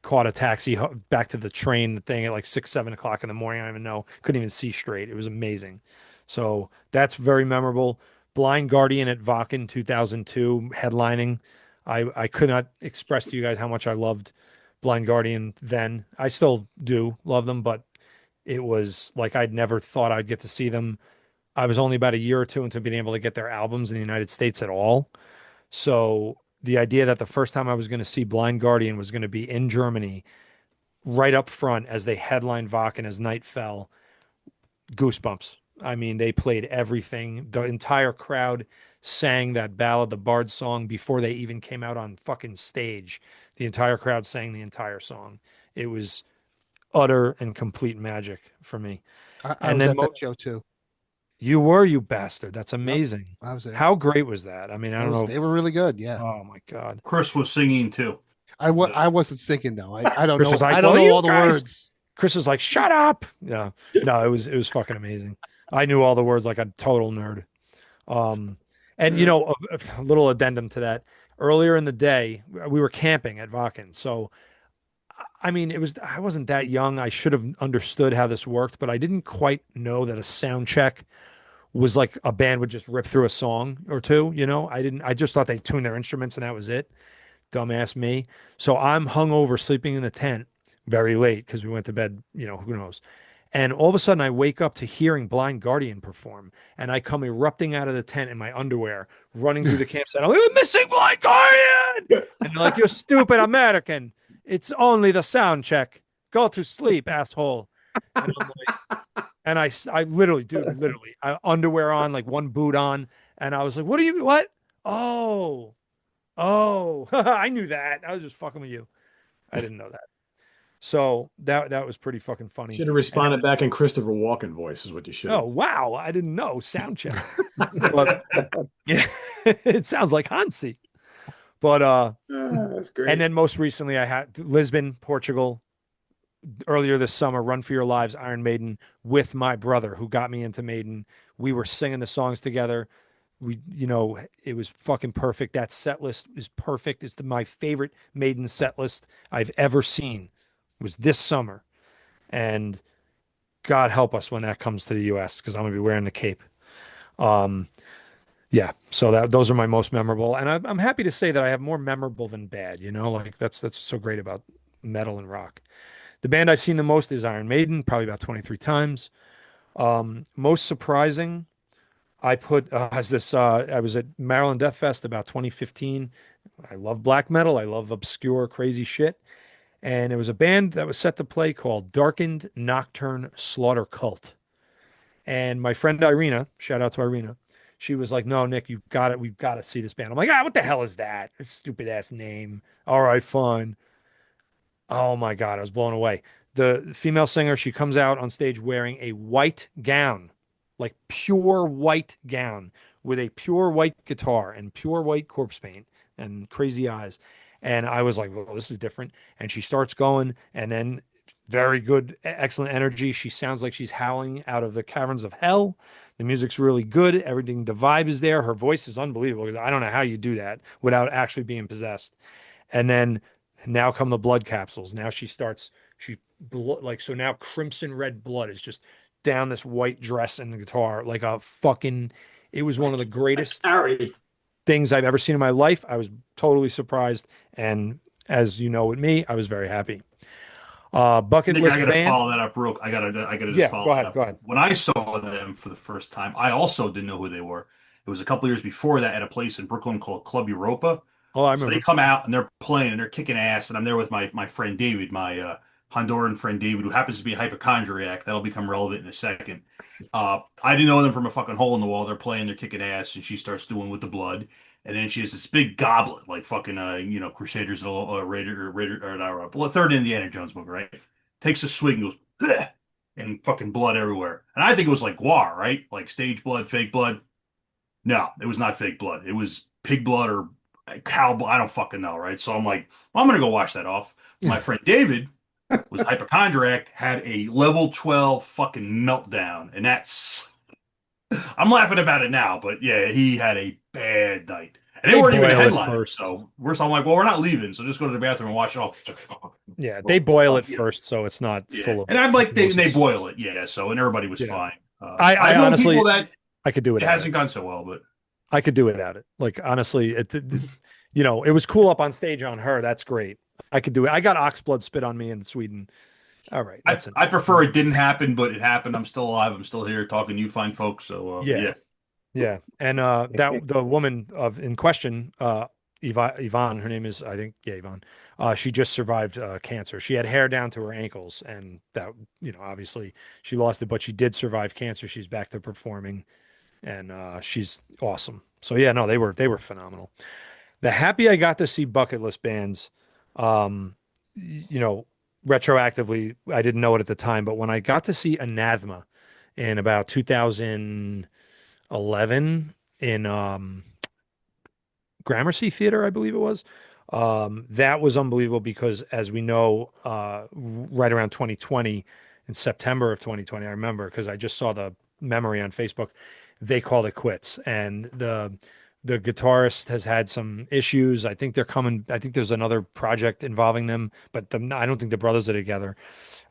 caught a taxi back to the train thing at like 6, 7 o'clock in the morning. I don't even know, couldn't even see straight. It was amazing. So that's very memorable. Blind Guardian at Wacken 2002 headlining. I could not express to you guys how much I loved Blind Guardian then. I still do love them, but it was like I'd never thought I'd get to see them. I was only about a year or two into being able to get their albums in the United States at all. So the idea that the first time I was going to see Blind Guardian was going to be in Germany, right up front as they headlined Wacken as night fell, goosebumps. I mean, they played everything. The entire crowd sang that ballad, the Bard song, before they even came out on fucking stage. The entire crowd sang the entire song. It was utter and complete magic for me. I And was then at that show too. you were, you bastard. That's Yep, amazing. I was there. How great was that? I mean, I don't know. They were really good. Yeah. Oh my God. Chris was singing too. I wasn't thinking though. I don't Chris know. was like, I don't "Well, know you all the guys-" words. Chris was like, "Shut up." Yeah. No, it was fucking amazing. I knew all the words like a total nerd. And a little addendum to that. Earlier in the day, we were camping at Wacken. So I mean, I wasn't that young. I should have understood how this worked, but I didn't quite know that a sound check was like a band would just rip through a song or two, I just thought they tuned their instruments and that was it. Dumbass me. So I'm hungover, sleeping in the tent very late because we went to bed, who knows. And all of a sudden I wake up to hearing Blind Guardian perform and I come erupting out of the tent in my underwear, running through the campsite. I'm like, "We're missing Blind Guardian." And they're like, "You stupid American. It's only the sound check. Go to sleep, asshole." And I'm like, and I literally, dude, I underwear on, like one boot on. And I was like, what? Oh, I knew that. I was just fucking with you. I didn't know that. So that was pretty fucking funny. Should have responded back in Christopher Walken voice is what you should have. Oh, wow. I didn't know. Sound check. But, yeah, it sounds like Hansi. But, That's great. and then most recently I had Lisbon, Portugal. Earlier this summer, Run for Your Lives, Iron Maiden, with my brother who got me into Maiden. We were singing the songs together. It was fucking perfect. That set list is perfect. It's my favorite Maiden set list I've ever seen. It was this summer. And God help us when that comes to the US because I'm going to be wearing the cape. Yeah, so those are my most memorable. And I'm happy to say that I have more memorable than bad, like that's so great about metal and rock. The band I've seen the most is Iron Maiden, probably about 23 times. Most surprising, I put as this. I was at Maryland Death Fest about 2015. I love black metal. I love obscure, crazy shit. And it was a band that was set to play called Darkened Nocturne Slaughter Cult. And my friend Irina, shout out to Irina, she was like, "No, Nick, you've got it. We've got to see this band." I'm like, "What the hell is that? Stupid ass name." All right, fine. Oh my God, I was blown away. The female singer, she comes out on stage wearing a white gown, like pure white gown with a pure white guitar and pure white corpse paint and crazy eyes. And I was like, "Well, this is different." And she starts going and then very good, excellent energy. She sounds like she's howling out of the caverns of hell. The music's really good. Everything, the vibe is there. Her voice is unbelievable because I don't know how you do that without actually being possessed. And then now come the blood capsules. Now so now crimson red blood is just down this white dress and the guitar like a fucking, it was one of the greatest things I've ever seen in my life. I was totally surprised. And as you know, with me, I was very happy. Bucket Nick, list I gotta band. follow that up real. I gotta just Yeah, follow go that ahead, up. go ahead. When I saw them for the first time, I also didn't know who they were. It was a couple years before that at a place in Brooklyn called Club Europa. Oh, I So they remember. come out and they're playing and they're kicking ass, and I'm there with my friend David, my Honduran friend David, who happens to be a hypochondriac. That'll become relevant in a second. I didn't know them from a fucking hole in the wall. They're playing, they're kicking ass, and she starts doing with the blood, and then she has this big goblet, like fucking Crusaders of the Raider or not, well, third Indiana Jones movie, right? Takes a swig and goes, "Bleh," and fucking blood everywhere. And I think it was like guar, right? Like stage blood, fake blood. No, it was not fake blood. It was pig blood or cow blood. I don't fucking know, right? So I'm like, well, I'm gonna go wash that off. My friend David was a hypochondriac, had a level 12 fucking meltdown, and that's I'm laughing about it now, but yeah, he had a bad night. And they They weren't even boil it headlining, first. so I'm like, well, we're not leaving, so just go to the bathroom and wash it off. Yeah, they boil it Yeah. first, so it's not Yeah. full of. And I'm like, they explosives. boil it, yeah. So and everybody was Yeah. fine. I I've known honestly, people that I could do it it. hasn't gone so well, but I could do without it. Like honestly, it was cool up on stage on her. That's great. I could do it. I got ox blood spit on me in Sweden. All right, that's it. I prefer it didn't happen, but it happened. I'm still alive. I'm still here talking to you fine folks. So Yeah. Yeah, and that the woman in question, Yvonne, her name is, I think, yeah, Yvonne. She just survived cancer. She had hair down to her ankles, and that, obviously she lost it, but she did survive cancer. She's back to performing, and she's awesome. So yeah, no, they were phenomenal. The happy I got to see bucket list bands, um, retroactively, I didn't know it at the time, but when I got to see Anathema in about 2011 in Gramercy Theater, I believe it was. That was unbelievable because, as we know, right around 2020, in September of 2020, I remember because I just saw the memory on Facebook, they called it quits, and the guitarist has had some issues. I think they're coming. I think there's another project involving them, but I don't think the brothers are together.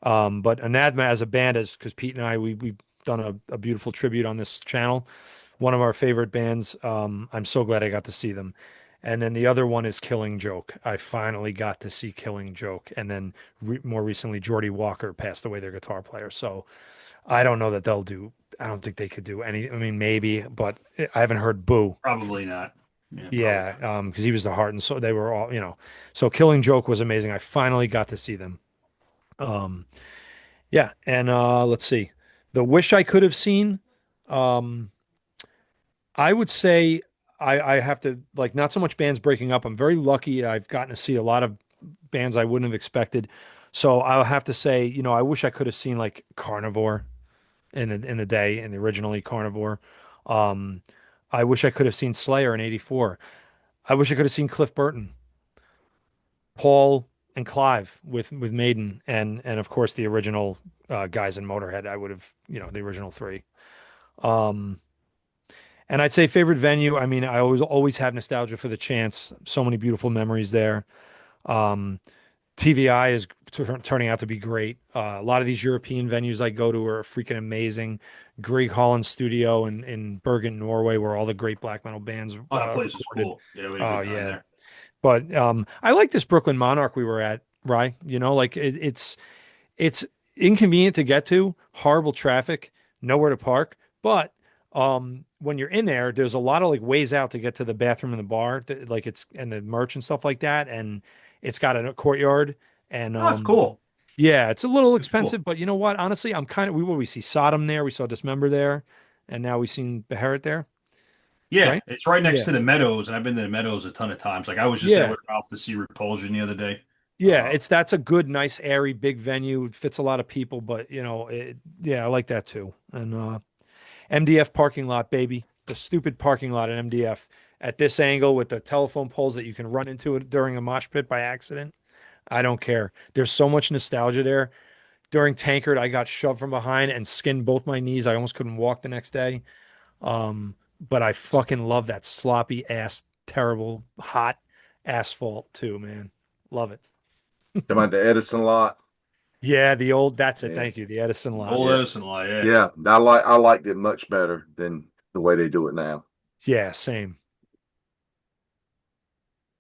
But Anathema as a band, because Pete and I we've done a beautiful tribute on this channel. One of our favorite bands. I'm so glad I got to see them. And then the other one is Killing Joke. I finally got to see Killing Joke. And then more recently, Geordie Walker passed away, their guitar player. So I don't know that they'll do. I don't think they could do any. I mean, maybe, but I haven't heard boo. probably not. Yeah, because he was the heart and soul. They were all, So Killing Joke was amazing. I finally got to see them. Yeah, and let's see. The Wish I Could Have Seen. I would say I have to like not so much bands breaking up. I'm very lucky. I've gotten to see a lot of bands I wouldn't have expected. So I'll have to say, I wish I could have seen like Carnivore in the day, in the originally Carnivore. Um, I wish I could have seen Slayer in '84. I wish I could have seen Cliff Burton, Paul and Clive with Maiden, and of course the original guys in Motorhead. I would have, the original three. Um, and I'd say favorite venue. I mean, I always have nostalgia for the Chance. So many beautiful memories there. Um, TVI is turning out to be great. A lot of these European venues I go to are freaking amazing. Greg Holland's studio in Bergen, Norway, where all the great black metal bands Oh, that place is recorded. cool. Yeah, we had a good time there. But I like this Brooklyn Monarch we were at, Rye. Like it's inconvenient to get to, horrible traffic, nowhere to park. But when you're in there, there's a lot of like ways out to get to the bathroom and the bar, like and the merch and stuff like that. And it's got a courtyard. And Oh, that's cool. yeah, it's a little That's cool. expensive, but you know what? Honestly, I'm kind of we see Sodom there, we saw Dismember there, and now we've seen Beharit there. Yeah, Right? it's right next Yeah. to the Meadows, and I've been to the Meadows a ton of times. Like I was just there Yeah. with Ralph to see Repulsion the other day. Yeah, that's a good, nice, airy, big venue. It fits a lot of people, but I like that too. And MDF parking lot, baby. The stupid parking lot at MDF at this angle with the telephone poles that you can run into it during a mosh pit by accident. I don't care. There's so much nostalgia there. During Tankard, I got shoved from behind and skinned both my knees. I almost couldn't walk the next day. But I fucking love that sloppy ass, terrible, hot asphalt too, man. Love it. Come on, the Edison lot. Yeah, that's it. Yeah. Thank you. The Edison lot. Old Yeah. Edison lot, yeah. Yeah, I liked it much better than the way they do it now. Yeah, same.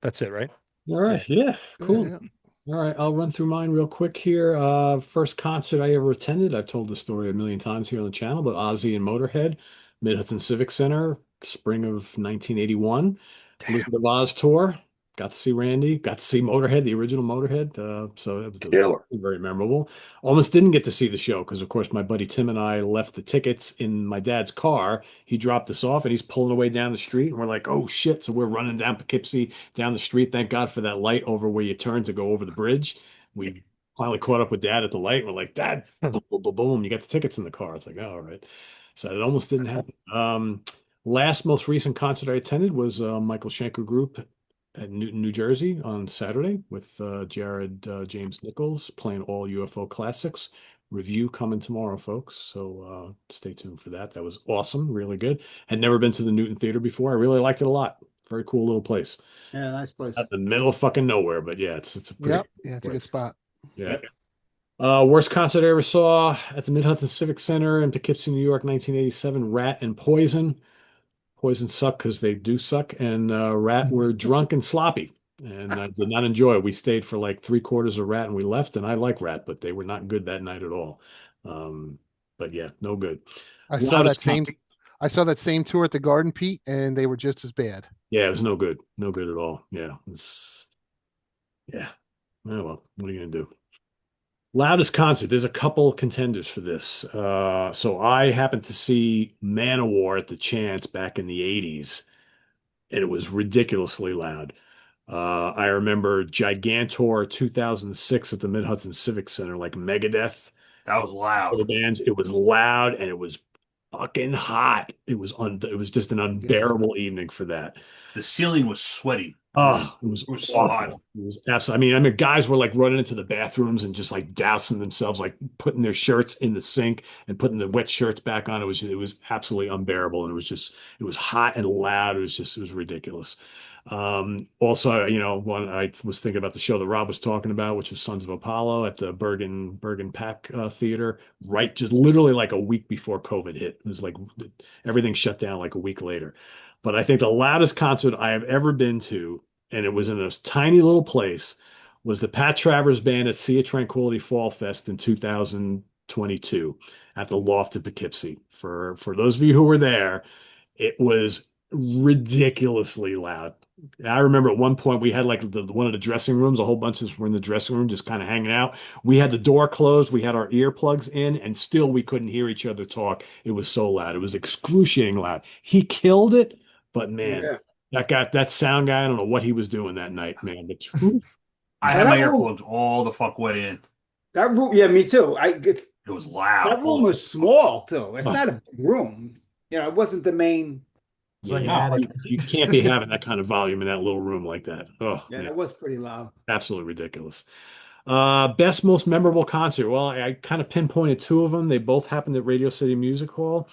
That's it, right? All right. Yeah. Cool. Yeah. All right. I'll run through mine real quick here. First concert I ever attended. I've told the story a million times here on the channel, but Ozzy and Motorhead, Mid Hudson Civic Center, spring of 1981. Damn. Blizzard of Oz tour. Got to see Randy. Got to see Motorhead, the original Motorhead. So it was Killer. very memorable. Almost didn't get to see the show because, of course, my buddy Tim and I left the tickets in my dad's car. He dropped us off and he's pulling away down the street. And we're like, oh shit. So we're running down Poughkeepsie down the street. Thank God for that light over where you turn to go over the bridge. We finally caught up with Dad at the light. We're like, Dad, boom, boom, boom, boom. You got the tickets in the car. It's like, oh, all right. So it almost didn't happen. Last most recent concert I attended was Michael Schenker Group at Newton, New Jersey on Saturday with Jared James Nichols playing all UFO classics. Review coming tomorrow, folks. So stay tuned for that. That was awesome, really good. Had never been to the Newton Theater before. I really liked it a lot. Very cool little place. Yeah, nice place. At the middle of fucking nowhere, but yeah, it's a pretty Yep. Yeah, it's a good place. spot. Yeah. Worst concert I ever saw at the Mid Hudson Civic Center in Poughkeepsie, New York, 1987. Rat and Poison. Poison suck because they do suck, and Rat were drunk and sloppy, and I did not enjoy it. We stayed for like three-quarters of Rat, and we left. And I like Rat, but they were not good that night at all. But yeah, no good. I saw Loudest that same concert. I saw that same tour at the Garden, Pete, and they were just as bad. Yeah, it was no good, no good at all. Yeah. Oh well, what are you gonna do? Loudest concert. There's a couple contenders for this. So I happened to see Manowar at the Chance back in the 80s, and it was ridiculously loud. I remember Gigantor 2006 at the Mid Hudson Civic Center, like Megadeth, That was for the loud. bands. It was loud and it was fucking hot. It was just an Yeah. unbearable evening for that. The ceiling was sweaty. Oh, it was It was so awful. hot. It was absolutely. I mean, guys were like running into the bathrooms and just like dousing themselves, like putting their shirts in the sink and putting the wet shirts back on. It was absolutely unbearable, and it was hot and loud. It was ridiculous. Also, when I was thinking about the show that Rob was talking about, which was Sons of Apollo at the Bergen Pack Theater, right, just literally like a week before COVID hit. It was like everything shut down like a week later. But I think the loudest concert I have ever been to, and it was in this tiny little place, was the Pat Travers Band at Sea of Tranquility Fall Fest in 2022 at the Loft in Poughkeepsie. For those of you who were there, it was ridiculously loud. I remember at one point we had like one of the dressing rooms, a whole bunch of us were in the dressing room just kind of hanging out. We had the door closed, we had our earplugs in, and still we couldn't hear each other talk. It was so loud. It was excruciating loud. He killed it, but man, Yeah. that sound guy, I don't know what he was doing that night, man. But whew, I Now had my that room, earplugs all the fuck wet in. that room, yeah, me too. It was loud. That room was small too. It's huh, not a big room. It wasn't the main. It's like an yeah, attic. you can't be having that kind of volume in that little room like that. Oh, Yeah, man, that was pretty loud. absolutely ridiculous. Best most memorable concert. Well, I kind of pinpointed two of them. They both happened at Radio City Music Hall.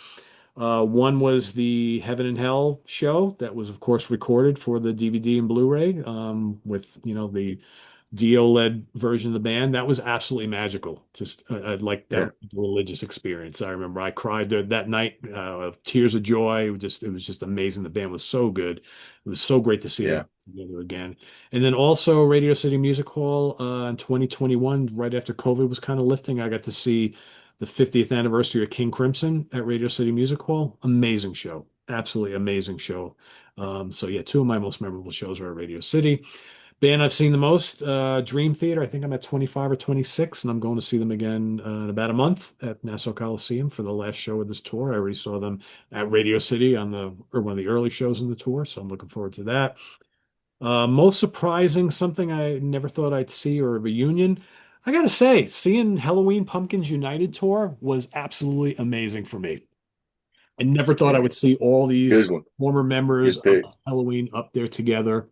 One was the Heaven and Hell show that was, of course, recorded for the DVD and Blu-ray, with, the Dio-led version of the band. That was absolutely magical. Just like Yeah. that religious experience. I remember I cried there that night, of tears of joy. It was just amazing. The band was so good. It was so great to see Yeah. them together again. And then also Radio City Music Hall in 2021, right after COVID was kind of lifting, I got to see the 50th anniversary of King Crimson at Radio City Music Hall. Amazing show. Absolutely amazing show. So yeah, two of my most memorable shows were at Radio City. Band I've seen the most, Dream Theater. I think I'm at 25 or 26, and I'm going to see them again in about a month at Nassau Coliseum for the last show of this tour. I already saw them at Radio City or one of the early shows in the tour, so I'm looking forward to that. Most surprising, something I never thought I'd see, or a reunion. I gotta say, seeing Halloween Pumpkins United tour was absolutely amazing for me. I never thought I Yeah. would see all Good these one. former members Good of pick. Halloween up there together.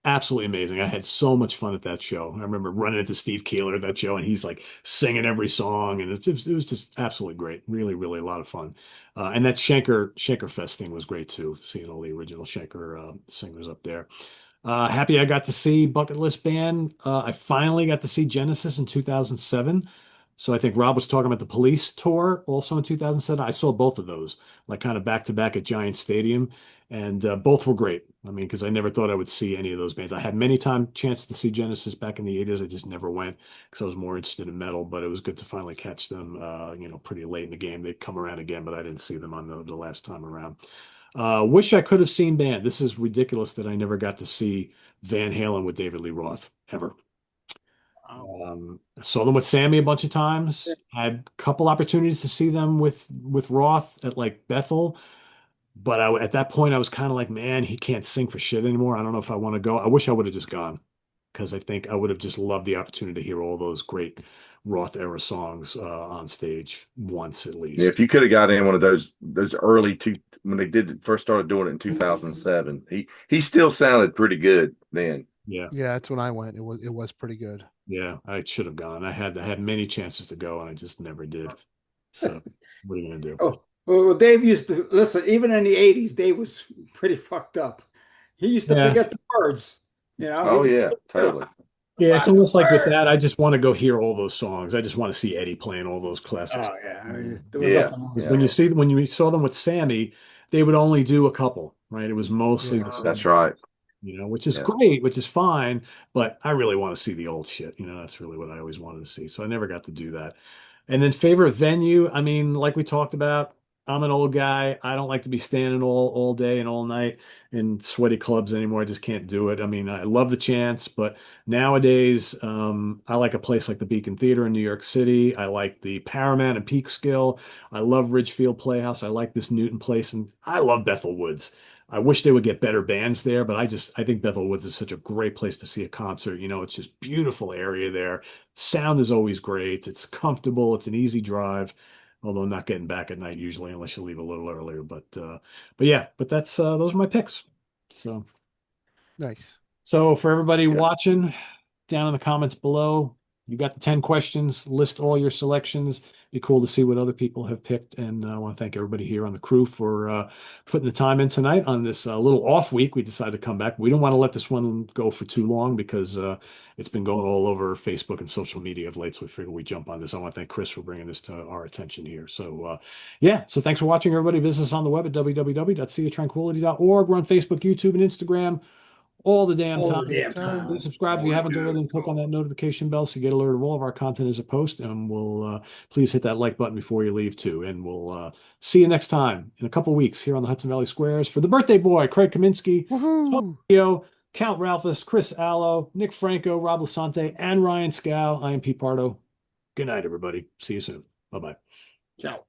Absolutely amazing. I had so much fun at that show. I remember running into Steve Keeler at that show, and he's like singing every song, and it was just absolutely great. Really, really a lot of fun. And that Schenker Fest thing was great too, seeing all the original Schenker singers up there. Happy I got to see Bucket List Band. I finally got to see Genesis in 2007. So I think Rob was talking about the Police tour also in 2007. I saw both of those, like kind of back to back at Giant Stadium, and both were great. I mean, because I never thought I would see any of those bands. I had many time chance to see Genesis back in the 80s. I just never went because I was more interested in metal, but it was good to finally catch them, pretty late in the game. They'd come around again, but I didn't see them on the last time around. Wish I could have seen band. This is ridiculous that I never got to see Van Halen with David Lee Roth ever. Saw them with Sammy a bunch of times. Had a couple opportunities to see them with Roth at like Bethel, but at that point I was kind of like, man, he can't sing for shit anymore. I don't know if I want to go. I wish I would have just gone because I think I would have just loved the opportunity to hear all those great Roth era songs on stage once at least. Yeah, if you could have got in one of those early two when they did first started doing it in 2007, he still sounded pretty good then. Yeah. Yeah, that's when I went. It was pretty good. Yeah, I should have gone. I had many chances to go and I just never did. So what are you gonna do? Oh, well, Dave used to listen. Even in the '80s, Dave was pretty fucked up. He used to Yeah. forget the words. You know. Oh yeah, totally. Yeah, it's almost like with that, I just want to go hear all those songs. I just want to see Eddie playing all those classics. Oh yeah, I mean, there was Yeah, nothing else. Because when you saw them with Sammy, they would only do a couple, right? It was mostly the That's same, right. which is Yeah. great, which is fine, but I really want to see the old shit. That's really what I always wanted to see. So I never got to do that. And then favorite venue, I mean, like we talked about, I'm an old guy. I don't like to be standing all day and all night in sweaty clubs anymore. I just can't do it. I mean, I love the chance, but nowadays, I like a place like the Beacon Theater in New York City. I like the Paramount and Peekskill. I love Ridgefield Playhouse. I like this Newton Place, and I love Bethel Woods. I wish they would get better bands there, but I think Bethel Woods is such a great place to see a concert. It's just beautiful area there. Sound is always great. It's comfortable. It's an easy drive, although not getting back at night usually unless you leave a little earlier. But that's those are my picks. So Nice. for everybody Yeah. watching, down in the comments below, you got the 10 questions. List all your selections. Be cool to see what other people have picked. And I want to thank everybody here on the crew for putting the time in tonight on this little off week. We decided to come back. We don't want to let this one go for too long because it's been going all over Facebook and social media of late. So we figured we jump on this. I want to thank Chris for bringing this to our attention here. So so thanks for watching, everybody. Visit us on the web at www.seaoftranquility.org. We're on Facebook, YouTube, and Instagram all the damn time. Please subscribe if you haven't already, and click on that notification bell so you get alerted of all of our content as a post. And we'll please hit that like button before you leave too. And we'll see you next time in a couple of weeks here on the Hudson Valley Squares for the birthday boy, Craig Kaminsky, Woohoo! Tokyo, Count Ralphus, Chris Allo, Nick Franco, Rob Lisanti, and Ryan Skow. I am Pete Pardo. Good night, everybody. See you soon. Bye-bye. Ciao.